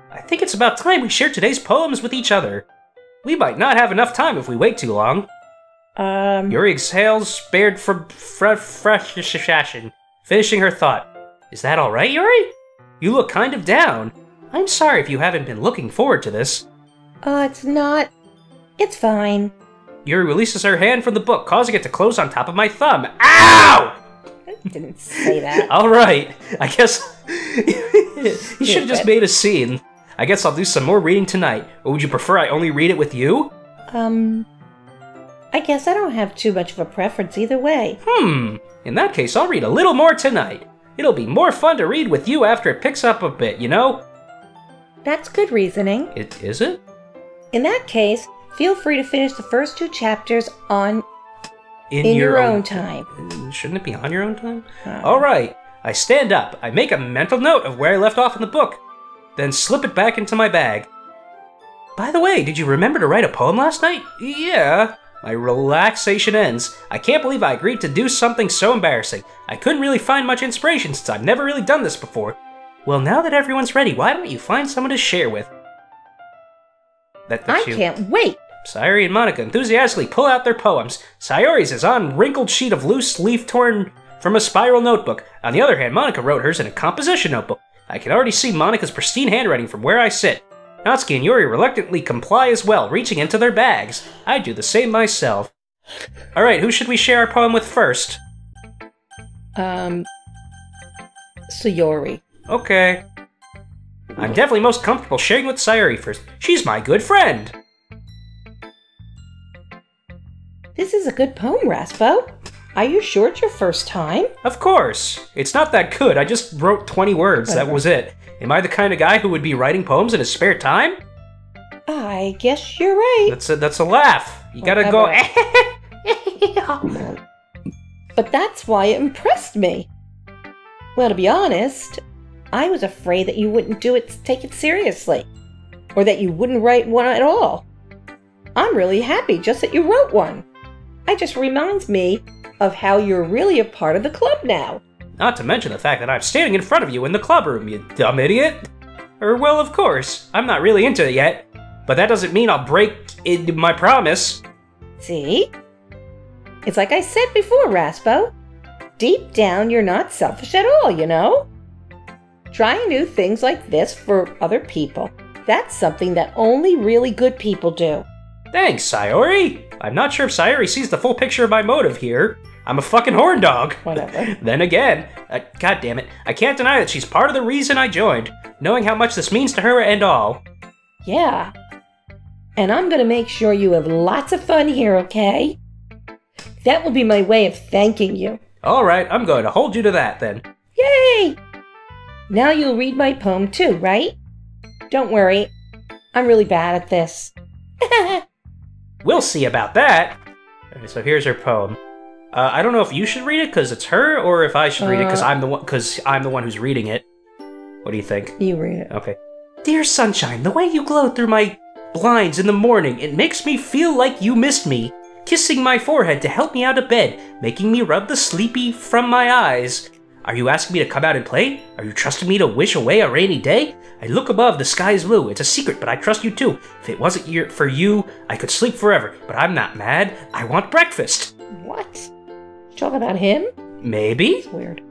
I think it's about time we share today's poems with each other. We might not have enough time if we wait too long. Yuri exhales, spared from frustration, finishing her thought. Is that alright, Yuri? You look kind of down. I'm sorry if you haven't been looking forward to this. It's not. It's fine. Yuri releases her hand from the book, causing it to close on top of my thumb. Ow! I didn't say that. Alright, I guess you should have just made a scene. I guess I'll do some more reading tonight. Or would you prefer I only read it with you? I guess I don't have too much of a preference either way. In that case, I'll read a little more tonight. It'll be more fun to read with you after it picks up a bit, you know? That's good reasoning. Is it? In that case, feel free to finish the first 2 chapters in your own time. Shouldn't it be on your own time? Alright, I stand up. I make a mental note of where I left off in the book, then slip it back into my bag. By the way, did you remember to write a poem last night? Yeah. My relaxation ends. I can't believe I agreed to do something so embarrassing. I couldn't really find much inspiration since I've never really done this before. Well, now that everyone's ready, why don't you find someone to share with? I can't wait! Sayori and Monica enthusiastically pull out their poems. Sayori's is on a wrinkled sheet of loose leaf torn from a spiral notebook. On the other hand, Monica wrote hers in a composition notebook. I can already see Monica's pristine handwriting from where I sit. Natsuki and Yuri reluctantly comply as well, reaching into their bags. I'd do the same myself. Alright, who should we share our poem with first? Sayori. Okay. I'm definitely most comfortable sharing with Sayori first. She's my good friend! This is a good poem, Raspo. Are you sure it's your first time? Of course. It's not that good. I just wrote 20 words. That was it. Am I the kind of guy who would be writing poems in his spare time? I guess you're right. That's a laugh. You gotta go. But that's why it impressed me. Well, to be honest, I was afraid that you wouldn't take it seriously, or that you wouldn't write one at all. I'm really happy just that you wrote one. It just reminds me of how you're really a part of the club now. Not to mention the fact that I'm standing in front of you in the club room, you dumb idiot. Well, of course, I'm not really into it yet, but that doesn't mean I'll break my promise. See? It's like I said before, Raspo. Deep down, you're not selfish at all, you know? Trying new things like this for other people, that's something that only really good people do. Thanks, Sayori. I'm not sure if Sayori sees the full picture of my motive here. I'm a fucking horn dog. Whatever. Then again, God damn it, I can't deny that she's part of the reason I joined, knowing how much this means to her and all. Yeah. And I'm gonna make sure you have lots of fun here, okay? That will be my way of thanking you. Alright, I'm going to hold you to that then. Yay! Now you'll read my poem too, right? Don't worry, I'm really bad at this. We'll see about that. Okay, so here's her poem. I don't know if you should read it because it's her, or if I should read it because I'm the one who's reading it. What do you think? You read it. Okay. Dear sunshine, the way you glow through my blinds in the morning, it makes me feel like you missed me. Kissing my forehead to help me out of bed, making me rub the sleepy from my eyes. Are you asking me to come out and play? Are you trusting me to wish away a rainy day? I look above, the sky is blue. It's a secret, but I trust you too. If it wasn't for you, I could sleep forever. But I'm not mad. I want breakfast. What? You talk about him? Maybe? It's weird.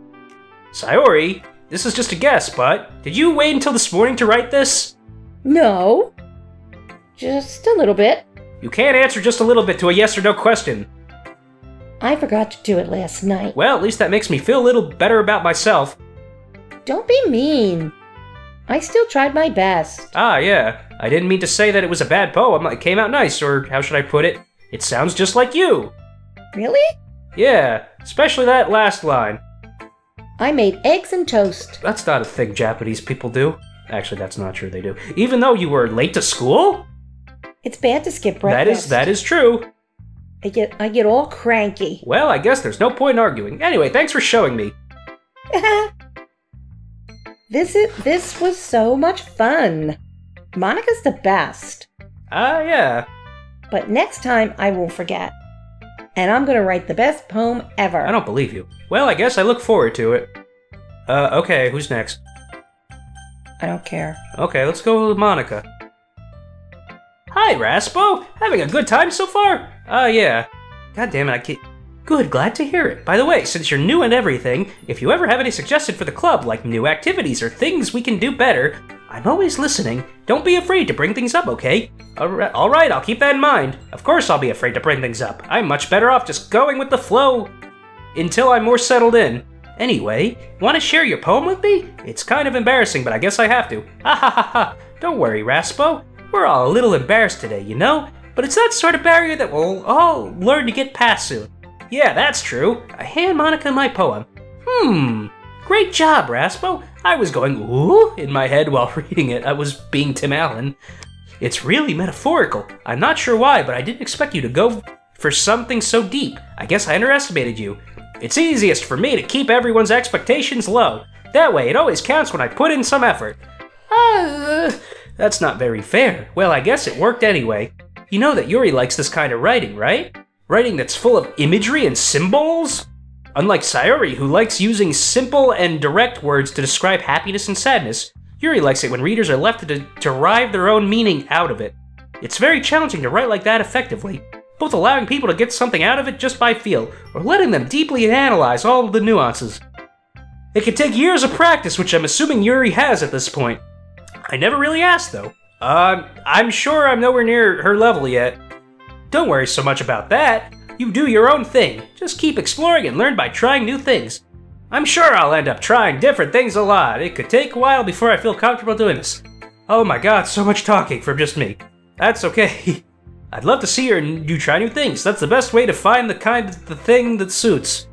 Sayori, this is just a guess, but did you wait until this morning to write this? No. Just a little bit. You can't answer just a little bit to a yes or no question. I forgot to do it last night. Well, at least that makes me feel a little better about myself. Don't be mean. I still tried my best. Ah, yeah. I didn't mean to say that it was a bad poem. It came out nice, or how should I put it? It sounds just like you. Really? Yeah, especially that last line. I made eggs and toast. That's not a thing Japanese people do. Actually, that's not true, they do. Even though you were late to school? It's bad to skip breakfast. That is true. I get all cranky. Well, I guess there's no point in arguing. Anyway, thanks for showing me. This was so much fun. Monica's the best. Yeah. But next time I won't forget. And I'm gonna write the best poem ever. I don't believe you. Well, I guess I look forward to it. Okay, who's next? I don't care. Okay, let's go with Monica. Hi, Raspo! Having a good time so far? Yeah. God damn it, I can't... Good, glad to hear it. By the way, since you're new and everything, if you ever have any suggestions for the club, like new activities or things we can do better, I'm always listening. Don't be afraid to bring things up, okay? Alright, I'll keep that in mind. Of course I'll be afraid to bring things up. I'm much better off just going with the flow until I'm more settled in. Anyway, want to share your poem with me? It's kind of embarrassing, but I guess I have to. Ha ha ha ha. Don't worry, Raspo. We're all a little embarrassed today, you know? But it's that sort of barrier that we'll all learn to get past soon. Yeah, that's true. I hand Monica my poem. Great job, Raspo. I was going ooh in my head while reading it. I was being Tim Allen. It's really metaphorical. I'm not sure why, but I didn't expect you to go for something so deep. I guess I underestimated you. It's easiest for me to keep everyone's expectations low. That way, it always counts when I put in some effort. That's not very fair. Well, I guess it worked anyway. You know that Yuri likes this kind of writing, right? Writing that's full of imagery and symbols? Unlike Sayori, who likes using simple and direct words to describe happiness and sadness, Yuri likes it when readers are left to derive their own meaning out of it. It's very challenging to write like that effectively, both allowing people to get something out of it just by feel, or letting them deeply analyze all of the nuances. It can take years of practice, which I'm assuming Yuri has at this point. I never really asked, though. I'm sure I'm nowhere near her level yet. Don't worry so much about that. You do your own thing. Just keep exploring and learn by trying new things. I'm sure I'll end up trying different things a lot. It could take a while before I feel comfortable doing this. Oh my god, so much talking from just me. That's okay. I'd love to see you try new things. That's the best way to find the thing that suits.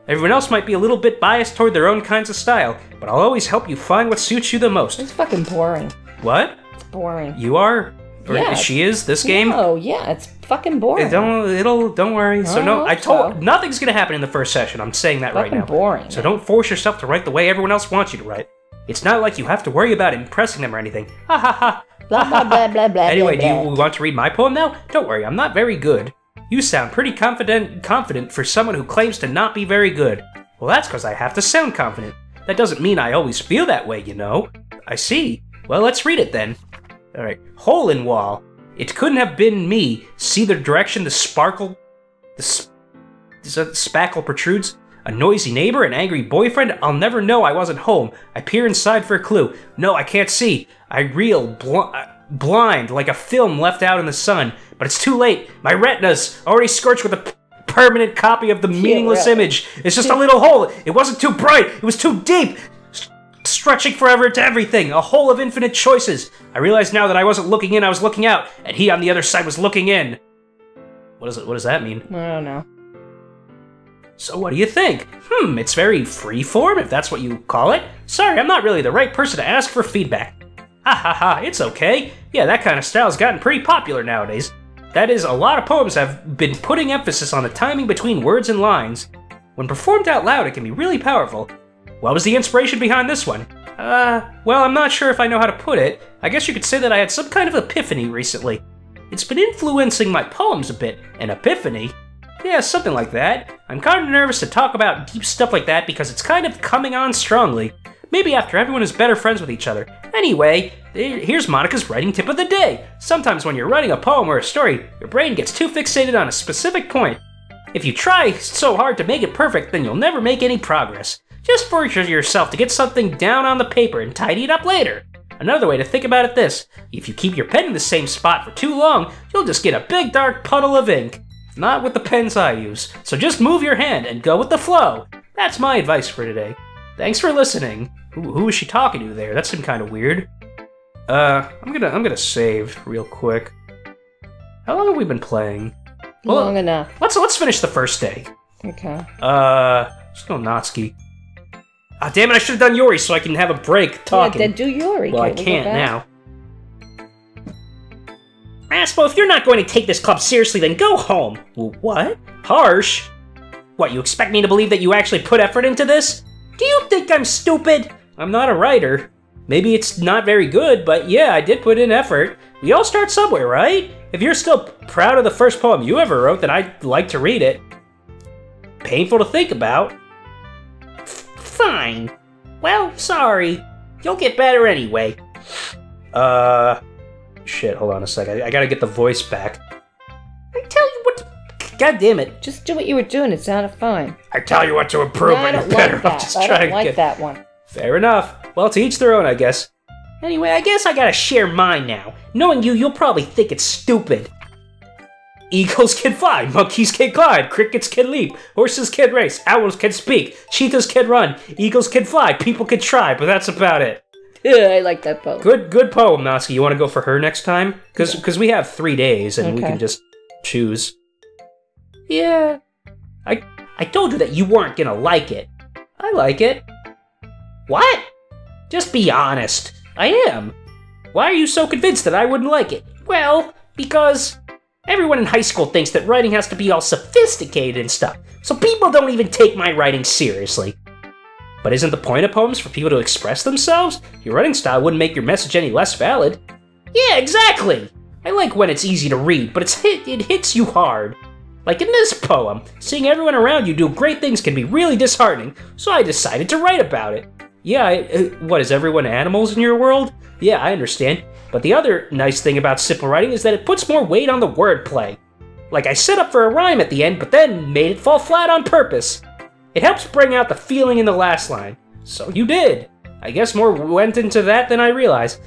Everyone else might be a little bit biased toward their own kinds of style, but I'll always help you find what suits you the most. It's fucking boring. What? It's boring. You are? Or yeah, she is? This game? Oh, yeah, it's fucking boring. Don't worry. So no, I told so. Nothing's gonna happen in the first session. I'm saying that right now. Boring. So don't force yourself to write the way everyone else wants you to write. It's not like you have to worry about impressing them or anything. Ha ha ha. Blah blah blah blah blah. Anyway, blah, do you want to read my poem now? Don't worry, I'm not very good. You sound pretty confident for someone who claims to not be very good. Well, that's because I have to sound confident. That doesn't mean I always feel that way, you know. I see. Well, let's read it then. Alright. Hole in wall. It couldn't have been me. See the direction the spackle protrudes? A noisy neighbor, an angry boyfriend? I'll never know I wasn't home. I peer inside for a clue. No, I can't see. I reel blind like a film left out in the sun. But it's too late. My retina's already scorched with a permanent copy of the meaningless image. It's just a little hole. It wasn't too bright. It was too deep. Stretching forever into everything. A hole of infinite choices. I realize now that I wasn't looking in, I was looking out. And he on the other side was looking in. What does that mean? I don't know. So what do you think? It's very free-form, if that's what you call it. Sorry, I'm not really the right person to ask for feedback. Ha ha ha, it's okay. Yeah, that kind of style's gotten pretty popular nowadays. That is, a lot of poems have been putting emphasis on the timing between words and lines. When performed out loud, it can be really powerful. What was the inspiration behind this one? Well, I'm not sure if I know how to put it. I guess you could say that I had some kind of epiphany recently. It's been influencing my poems a bit. An epiphany? Yeah, something like that. I'm kind of nervous to talk about deep stuff like that because it's kind of coming on strongly. Maybe after everyone is better friends with each other. Anyway, here's Monica's writing tip of the day. Sometimes when you're writing a poem or a story, your brain gets too fixated on a specific point. If you try so hard to make it perfect, then you'll never make any progress. Just force yourself to get something down on the paper and tidy it up later. Another way to think about it this, if you keep your pen in the same spot for too long, you'll just get a big dark puddle of ink. Not with the pens I use, so just move your hand and go with the flow. That's my advice for today. Thanks for listening. Who is she talking to there? That seemed kind of weird. I'm gonna save real quick. How long have we been playing? Long enough. Let's finish the first day. Okay. Let's go Natsuki. Ah, damn it! I should have done Yuri so I can have a break talking. Yeah, then do Yuri. Well, I can't now. Raspo, if you're not going to take this club seriously, then go home. What? Harsh? What, you expect me to believe that you actually put effort into this? Do you think I'm stupid? I'm not a writer. Maybe it's not very good, but yeah, I did put in effort. We all start somewhere, right? If you're still proud of the first poem you ever wrote, then I'd like to read it. Painful to think about. Fine. Well, sorry. You'll get better anyway. Shit, hold on a sec. I gotta get the voice back. I tell you what to... God damn it. Just do what you were doing. It sounded fine. I tell you what to improve, no, and you're better. Like that. I'm just I trying don't like that one. Fair enough. Well, to each their own, I guess. Anyway, I guess I gotta share mine now. Knowing you, you'll probably think it's stupid. Eagles can fly, monkeys can glide, crickets can leap, horses can race, owls can speak, cheetahs can run, eagles can fly, people can try, but that's about it. I like that poem. Good poem, Natsuki. You want to go for her next time? Because we have 3 days, and we can just choose. Yeah. I told you that you weren't gonna like it. I like it. What? Just be honest. I am. Why are you so convinced that I wouldn't like it? Well, because everyone in high school thinks that writing has to be all sophisticated and stuff, so people don't even take my writing seriously. But isn't the point of poems for people to express themselves? Your writing style wouldn't make your message any less valid. Yeah, exactly! I like when it's easy to read, but it hits you hard. Like in this poem, seeing everyone around you do great things can be really disheartening, so I decided to write about it. Yeah, what, is everyone animals in your world? Yeah, I understand. But the other nice thing about simple writing is that it puts more weight on the wordplay. Like I set up for a rhyme at the end, but then made it fall flat on purpose. It helps bring out the feeling in the last line. So you did. I guess more went into that than I realized.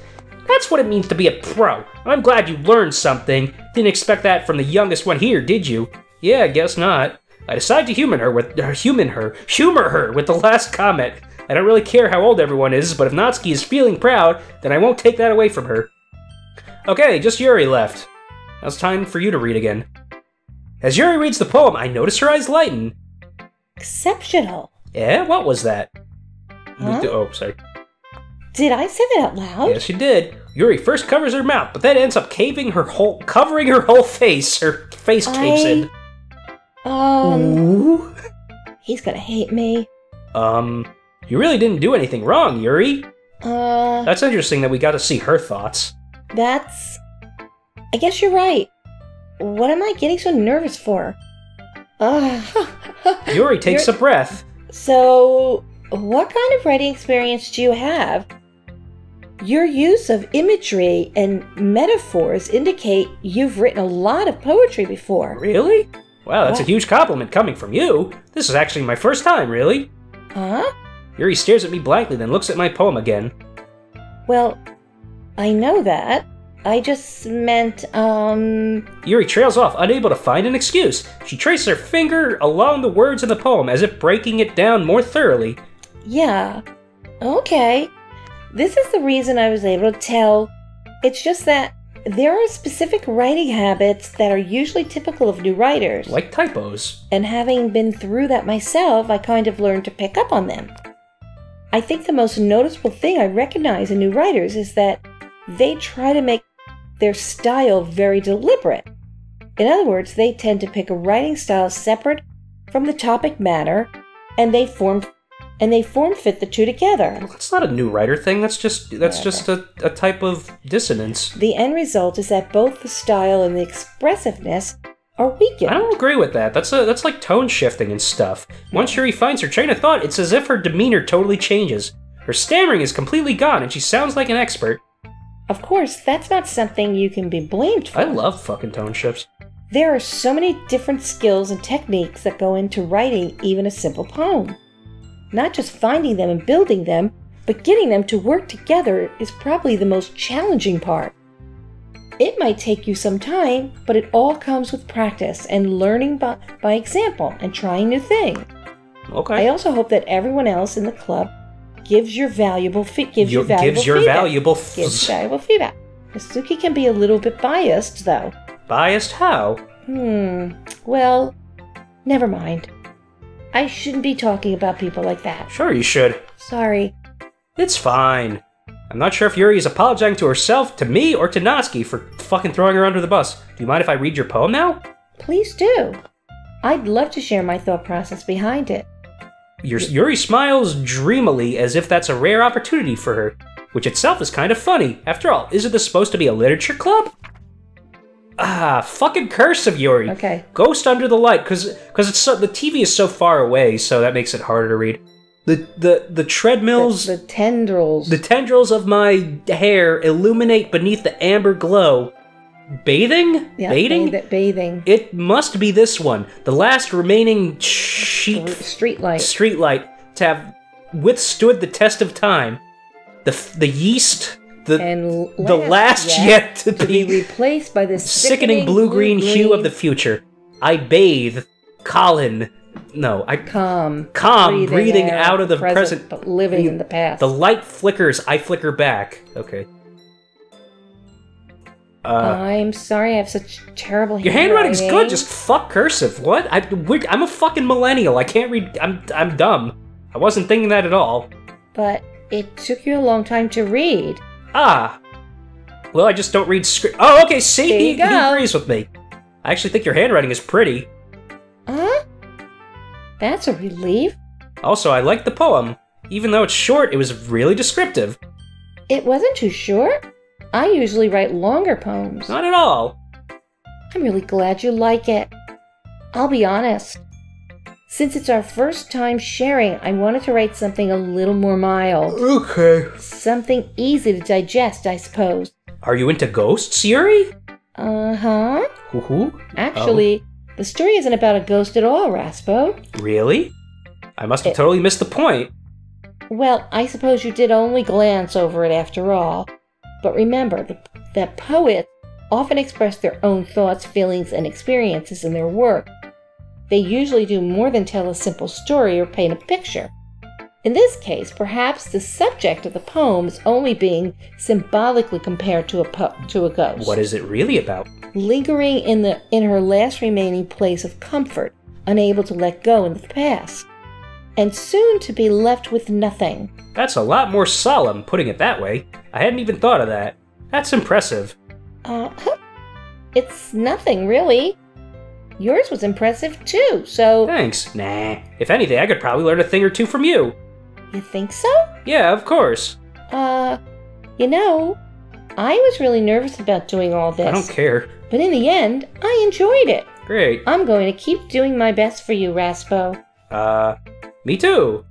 That's what it means to be a pro. I'm glad you learned something. Didn't expect that from the youngest one here, did you? Yeah, I guess not. I decided to humor her with the last comment. I don't really care how old everyone is, but if Natsuki is feeling proud, then I won't take that away from her. Okay, just Yuri left. Now it's time for you to read again. As Yuri reads the poem, I notice her eyes lighten. Exceptional. Yeah, what was that? Huh? Oh, sorry. Did I say that out loud? Yes, you did. Yuri first covers her mouth, but then ends up covering her whole face. Her face caves in. Ooh. He's gonna hate me. You really didn't do anything wrong, Yuri. That's interesting that we got to see her thoughts. I guess you're right. What am I getting so nervous for? Yuri takes a breath. So, what kind of writing experience do you have? Your use of imagery and metaphors indicate you've written a lot of poetry before. Really? Wow, that's a huge compliment coming from you. This is actually my first time, really. Huh? Yuri stares at me blankly, then looks at my poem again. Well, I know that, I just meant, Yuri trails off, unable to find an excuse. She traces her finger along the words in the poem, as if breaking it down more thoroughly. Yeah. Okay. This is the reason I was able to tell. It's just that there are specific writing habits that are usually typical of new writers. Like typos. And having been through that myself, I kind of learned to pick up on them. I think the most noticeable thing I recognize in new writers is that they try to make their style very deliberate. In other words, they tend to pick a writing style separate from the topic matter, and they form fit the two together. Well, that's not a new writer thing. That's just a type of dissonance. The end result is that both the style and the expressiveness are weakened. I don't agree with that. That's like tone shifting and stuff. Once Yuri finds her train of thought, it's as if her demeanor totally changes. Her stammering is completely gone, and she sounds like an expert. Of course, that's not something you can be blamed for. I love fucking tone shifts. There are so many different skills and techniques that go into writing even a simple poem. Not just finding them and building them, but getting them to work together is probably the most challenging part. It might take you some time, but it all comes with practice and learning by example and trying new things. Okay. I also hope that everyone else in the club gives you valuable feedback. Masuki can be a little bit biased, though. Biased how? Well, never mind. I shouldn't be talking about people like that. Sure you should. Sorry. It's fine. I'm not sure if Yuri is apologizing to herself, to me, or to Natsuki for fucking throwing her under the bus. Do you mind if I read your poem now? Please do. I'd love to share my thought process behind it. Yuri smiles dreamily as if that's a rare opportunity for her, which itself is kind of funny. After all, isn't this supposed to be a literature club? Fucking curse of Yuri. Okay. Ghost under the light, because it's so, the TV is so far away, so that makes it harder to read. The treadmills... The tendrils. The tendrils of my hair illuminate beneath the amber glow. Bathing? Yeah, Bathing? Bathing. It must be this one. The last remaining streetlight to have withstood the test of time. The yeast... The last yet to be replaced by this sickening blue-green hue of the future. I bathe, Colin. No, calm, breathing out of the present, but living in the past. The light flickers, I flicker back. Okay. I'm sorry, I have such terrible handwriting. Your handwriting's good, just fuck cursive. What? I'm a fucking millennial. I can't read. I'm dumb. I wasn't thinking that at all. But it took you a long time to read. Well, I just don't read script. Oh, okay, see, he agrees with me. I actually think your handwriting is pretty. That's a relief. Also, I like the poem. Even though it's short, it was really descriptive. It wasn't too short. I usually write longer poems. Not at all. I'm really glad you like it. I'll be honest. Since it's our first time sharing, I wanted to write something a little more mild. Okay. Something easy to digest, I suppose. Are you into ghosts, Yuri? Uh-huh. Hoo-hoo? Actually, the story isn't about a ghost at all, Raspo. Really? I must have totally missed the point. Well, I suppose you did only glance over it after all. But remember that poets often express their own thoughts, feelings, and experiences in their work. They usually do more than tell a simple story or paint a picture. In this case, perhaps the subject of the poem is only being symbolically compared to a ghost. What is it really about? Lingering in her last remaining place of comfort, unable to let go in the past, and soon to be left with nothing. That's a lot more solemn, putting it that way. I hadn't even thought of that. That's impressive. It's nothing, really. Yours was impressive, too, so... Thanks. Nah. If anything, I could probably learn a thing or two from you. You think so? Yeah, of course. You know, I was really nervous about doing all this. I don't care. But in the end, I enjoyed it. Great. I'm going to keep doing my best for you, Raspo. Me too.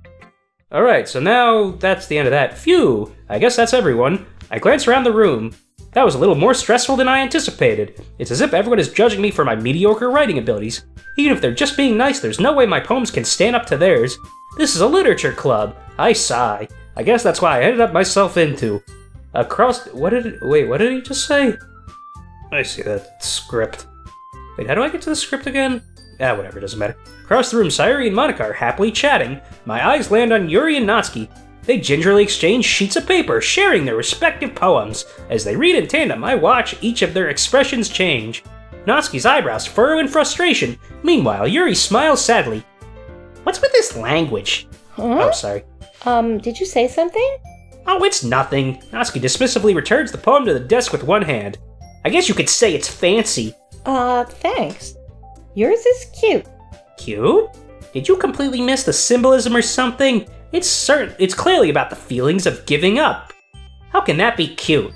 Alright, so now that's the end of that. Phew! I guess that's everyone. I glanced around the room. That was a little more stressful than I anticipated. It's as if everyone is judging me for my mediocre writing abilities. Even if they're just being nice, there's no way my poems can stand up to theirs. This is a literature club. I sigh. I guess that's why I ended up myself into. Wait, what did he just say? I see that script. Wait, how do I get to the script again? Whatever, doesn't matter. Across the room, Sayori and Monica are happily chatting. My eyes land on Yuri and Natsuki. They gingerly exchange sheets of paper, sharing their respective poems. As they read in tandem, I watch each of their expressions change. Natsuki's eyebrows furrow in frustration. Meanwhile, Yuri smiles sadly. What's with this language? Huh? Oh, sorry. Did you say something? Oh, it's nothing. Natsuki dismissively returns the poem to the desk with one hand. I guess you could say it's fancy. Thanks. Yours is cute. Cute? Did you completely miss the symbolism or something? It's clearly about the feelings of giving up. How can that be cute?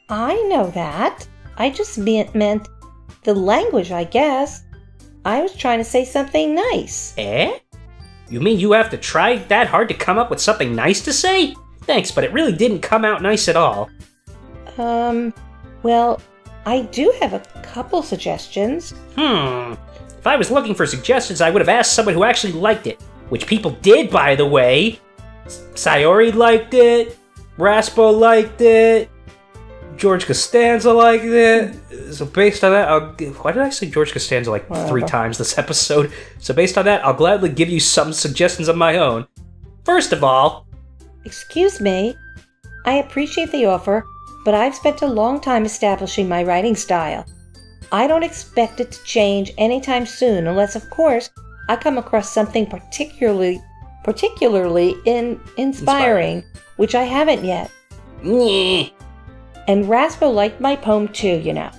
I know that. I just meant the language, I guess. I was trying to say something nice. Eh? You mean you have to try that hard to come up with something nice to say? Thanks, but it really didn't come out nice at all. Well, I do have a couple suggestions. If I was looking for suggestions, I would have asked someone who actually liked it. Which people did, by the way. Sayori liked it. Raspo liked it. George Costanza liked it. So based on that, why did I say George Costanza like 3 times this episode? So based on that, I'll gladly give you some suggestions of my own. First of all... Excuse me. I appreciate the offer, but I've spent a long time establishing my writing style. I don't expect it to change anytime soon, unless, of course, I come across something particularly inspiring, which I haven't yet. Nyeh. And Raspo liked my poem too, you know.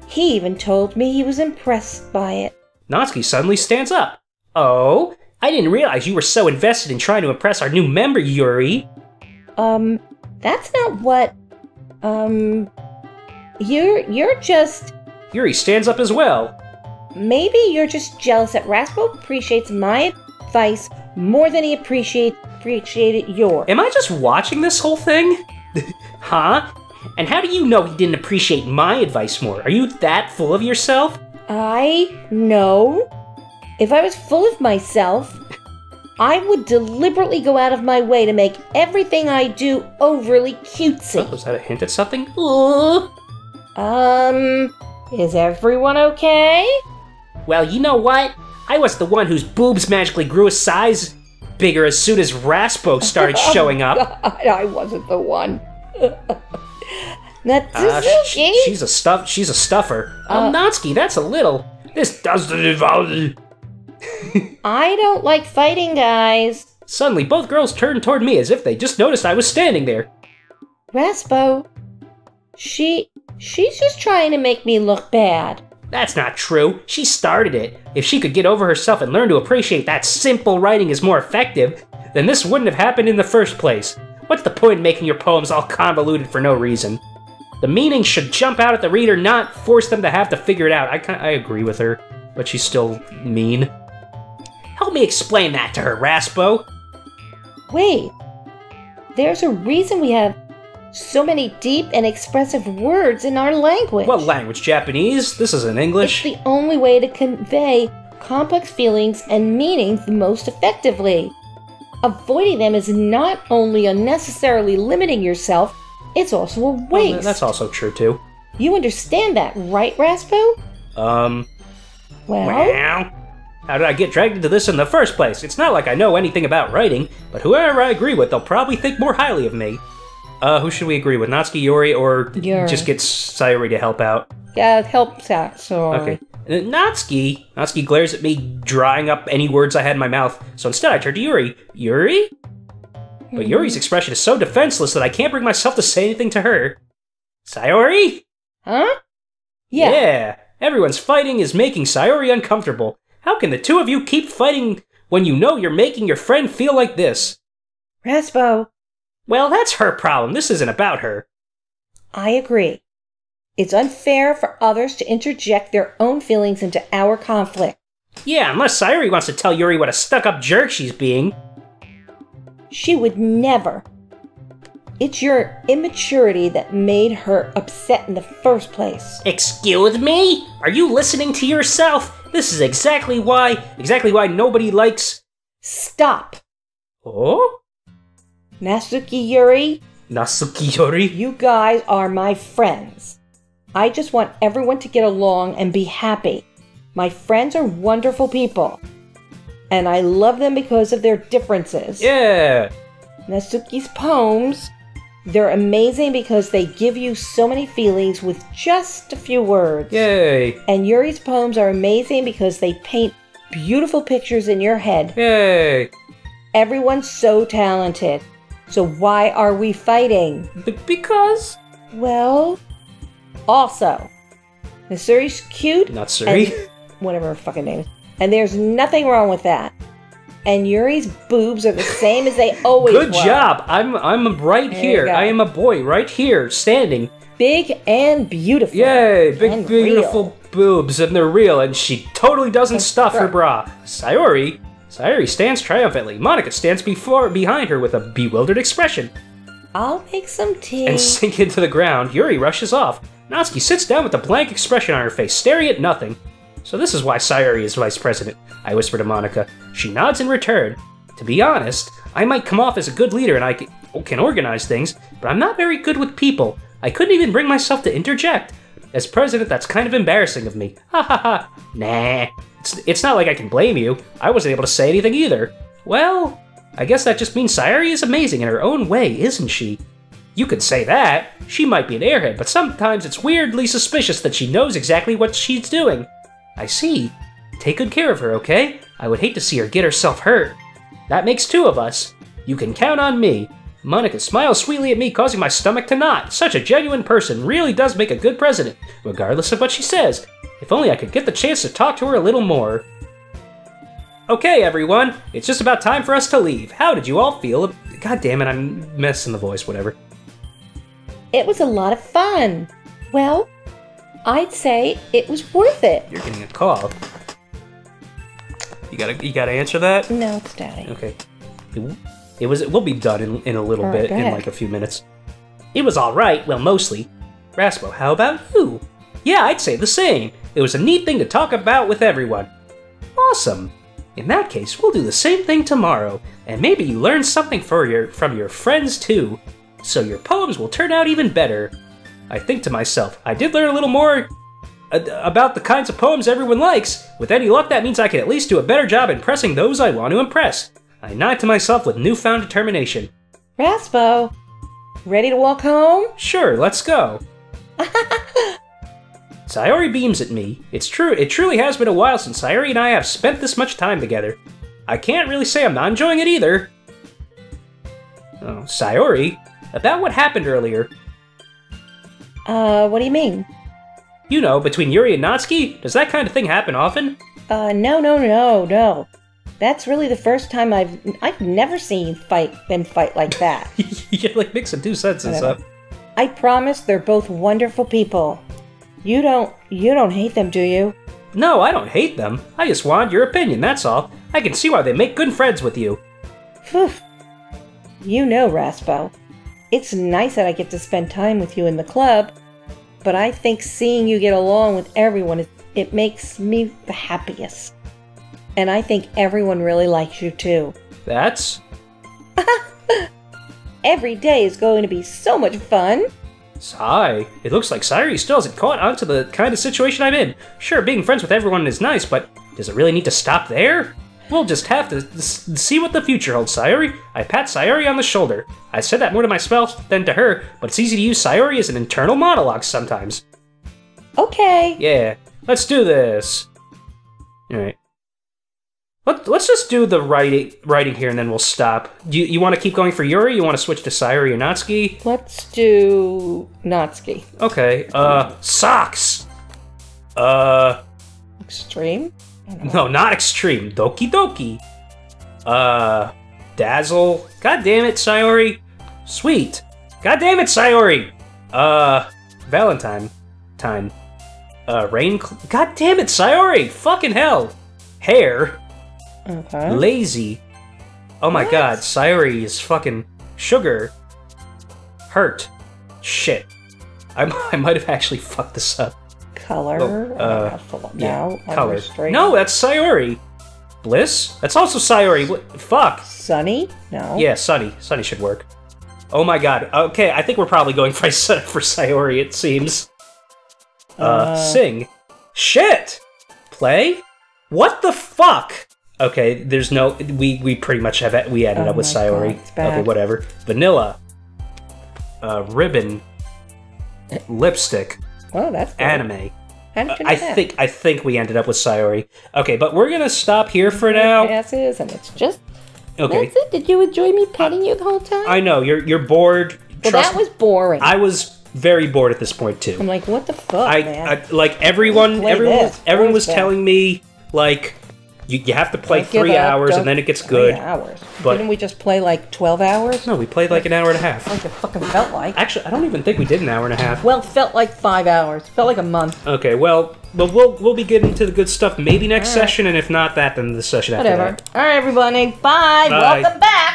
He even told me he was impressed by it. Natsuki suddenly stands up. Oh, I didn't realize you were so invested in trying to impress our new member, Yuri. That's not what... You're just... Yuri stands up as well. Maybe you're just jealous that Raspo appreciates my advice more than he appreciated yours. Am I just watching this whole thing? Huh? And how do you know he didn't appreciate my advice more? Are you that full of yourself? I know. If I was full of myself, I would deliberately go out of my way to make everything I do overly cutesy. Oh, was that a hint at something? Is everyone okay? Well, you know what? I was the one whose boobs magically grew a size bigger as soon as Raspo started showing up. God, I wasn't the one. She's a stuffer. Natsuki, that's a little. This doesn't involve. I don't like fighting, guys. Suddenly, both girls turned toward me as if they just noticed I was standing there. Raspo, she's just trying to make me look bad. That's not true. She started it. If she could get over herself and learn to appreciate that simple writing is more effective, then this wouldn't have happened in the first place. What's the point in making your poems all convoluted for no reason? The meaning should jump out at the reader, not force them to have to figure it out. I agree with her, but she's still mean. Help me explain that to her, Raspo. Wait. There's a reason we have so many deep and expressive words in our language. What language? Japanese? This isn't English. It's the only way to convey complex feelings and meanings the most effectively. Avoiding them is not only unnecessarily limiting yourself, it's also a waste. Well, that's also true, too. You understand that, right, Raspo? Well? How did I get dragged into this in the first place? It's not like I know anything about writing, but whoever I agree with, they'll probably think more highly of me. Who should we agree with? Natsuki, Yuri, or Yuri. Just get Sayori to help out? Yeah, help out, sorry. Okay. Natsuki glares at me, drying up any words I had in my mouth, so instead I turn to Yuri. Yuri? But Yuri's expression is so defenseless that I can't bring myself to say anything to her. Sayori? Huh? Yeah. Yeah, everyone's fighting is making Sayori uncomfortable. How can the two of you keep fighting when you know you're making your friend feel like this? Raspo. Well, that's her problem. This isn't about her. I agree. It's unfair for others to interject their own feelings into our conflict. Yeah, unless Sayori wants to tell Yuri what a stuck-up jerk she's being. She would never. It's your immaturity that made her upset in the first place. Excuse me? Are you listening to yourself? This is exactly why nobody likes... Stop. Oh? Natsuki Yuri, Natsuki Yuri? You guys are my friends. I just want everyone to get along and be happy. My friends are wonderful people. And I love them because of their differences. Yeah! Natsuki's poems, they're amazing because they give you so many feelings with just a few words. Yay! And Yuri's poems are amazing because they paint beautiful pictures in your head. Yay! Everyone's so talented. So why are we fighting? Because? Well, also, Natsuri's cute. Natsuri? Whatever her fucking name is. And there's nothing wrong with that. And Yuri's boobs are the same as they always were. Good job! I'm right here. I am a boy right here, standing. Big and beautiful. Yay! Big, beautiful boobs, and they're real, and she totally doesn't stuff her bra. Sayori stands triumphantly. Monica stands behind her with a bewildered expression. I'll make some tea. And sink into the ground. Yuri rushes off. Natsuki sits down with a blank expression on her face, staring at nothing. So this is why Sayori is vice president, I whisper to Monica. She nods in return. To be honest, I might come off as a good leader and I can organize things, but I'm not very good with people. I couldn't even bring myself to interject. As president, that's kind of embarrassing of me. Ha ha ha. Nah. It's not like I can blame you. I wasn't able to say anything either. Well, I guess that just means Sayori is amazing in her own way, isn't she? You could say that. She might be an airhead, but sometimes it's weirdly suspicious that she knows exactly what she's doing. I see. Take good care of her, okay? I would hate to see her get herself hurt. That makes two of us. You can count on me. Monica smiles sweetly at me, causing my stomach to knot. Such a genuine person really does make a good president, regardless of what she says. If only I could get the chance to talk to her a little more. Okay, everyone. It's just about time for us to leave. How did you all feel? God damn it, I'm messing the voice, whatever. It was a lot of fun. Well, I'd say it was worth it. You're getting a call. You gotta answer that? No, it's Daddy. Okay. We'll be done in a little bit, in like a few minutes. It was alright, well, mostly. Raspo, how about you? Yeah, I'd say the same. It was a neat thing to talk about with everyone. Awesome. In that case, we'll do the same thing tomorrow, and maybe you learn something from your friends too, so your poems will turn out even better. I think to myself, I did learn a little more about the kinds of poems everyone likes. With any luck, that means I can at least do a better job impressing those I want to impress. I nod to myself with newfound determination. Raspo, ready to walk home? Sure, let's go. Sayori beams at me. It's true, it truly has been a while since Sayori and I have spent this much time together. I can't really say I'm not enjoying it either. Oh, Sayori, about what happened earlier. What do you mean? You know, between Yuri and Natsuki, does that kind of thing happen often? No. That's really the first time I've never seen them fight like that. You're like mixing two sentences up. I promise they're both wonderful people. You don't hate them, do you? No, I don't hate them. I just wanted your opinion, that's all. I can see why they make good friends with you. Phew. You know, Raspo, it's nice that I get to spend time with you in the club, but I think seeing you get along with everyone, it makes me the happiest. And I think everyone really likes you too. That's? Every day is going to be so much fun. Sigh. It looks like Sayori still hasn't caught on to the kind of situation I'm in. Sure, being friends with everyone is nice, but does it really need to stop there? We'll just have to see what the future holds, Sayori. I pat Sayori on the shoulder. I said that more to myself than to her, but it's easy to use Sayori as an internal monologue sometimes. Okay. Yeah, let's do this. Alright. Let's just do the writing here and then we'll stop. You want to keep going for Yuri? You want to switch to Sayori or Natsuki? Let's do Natsuki. Okay, socks! Extreme? No, not extreme. Doki Doki. Dazzle. God damn it, Sayori. Sweet. God damn it, Sayori. Valentine. Rain. God damn it, Sayori. Fucking hell. Hair. Okay. Lazy. Oh my god, Sayori is fucking sugar. Hurt. Shit. I might have actually fucked this up. Color. Color. No, that's Sayori. Bliss? That's also Sayori. What? Fuck. Sunny? No. Yeah, Sunny. Sunny should work. Oh my god. Okay, I think we're probably going for Sayori, it seems. Sing. Shit! Play? What the fuck? Okay, there's no... We pretty much have... We ended up with Sayori. Okay, whatever. Vanilla. Ribbon. Lipstick. Oh, that's good. Anime. How did you know that? I think we ended up with Sayori. Okay, but we're gonna stop here for now. Passes, and it's just... Okay. That's it? Did you enjoy me petting you the whole time? I know, you're bored. Well, that was boring. I was very bored at this point, too. I'm like, what the fuck, man? Like, everyone was telling me, like... You have to play 3 hours and then it gets good. 3 hours. But didn't we just play like 12 hours? No, we played like an hour and a half. Like it fucking felt like. Actually, I don't even think we did an hour and a half. Well, it felt like 5 hours. Felt like a month. Okay, well we'll be getting to the good stuff maybe next session, and if not that, then the session after that. All right, everybody. Bye. Welcome back.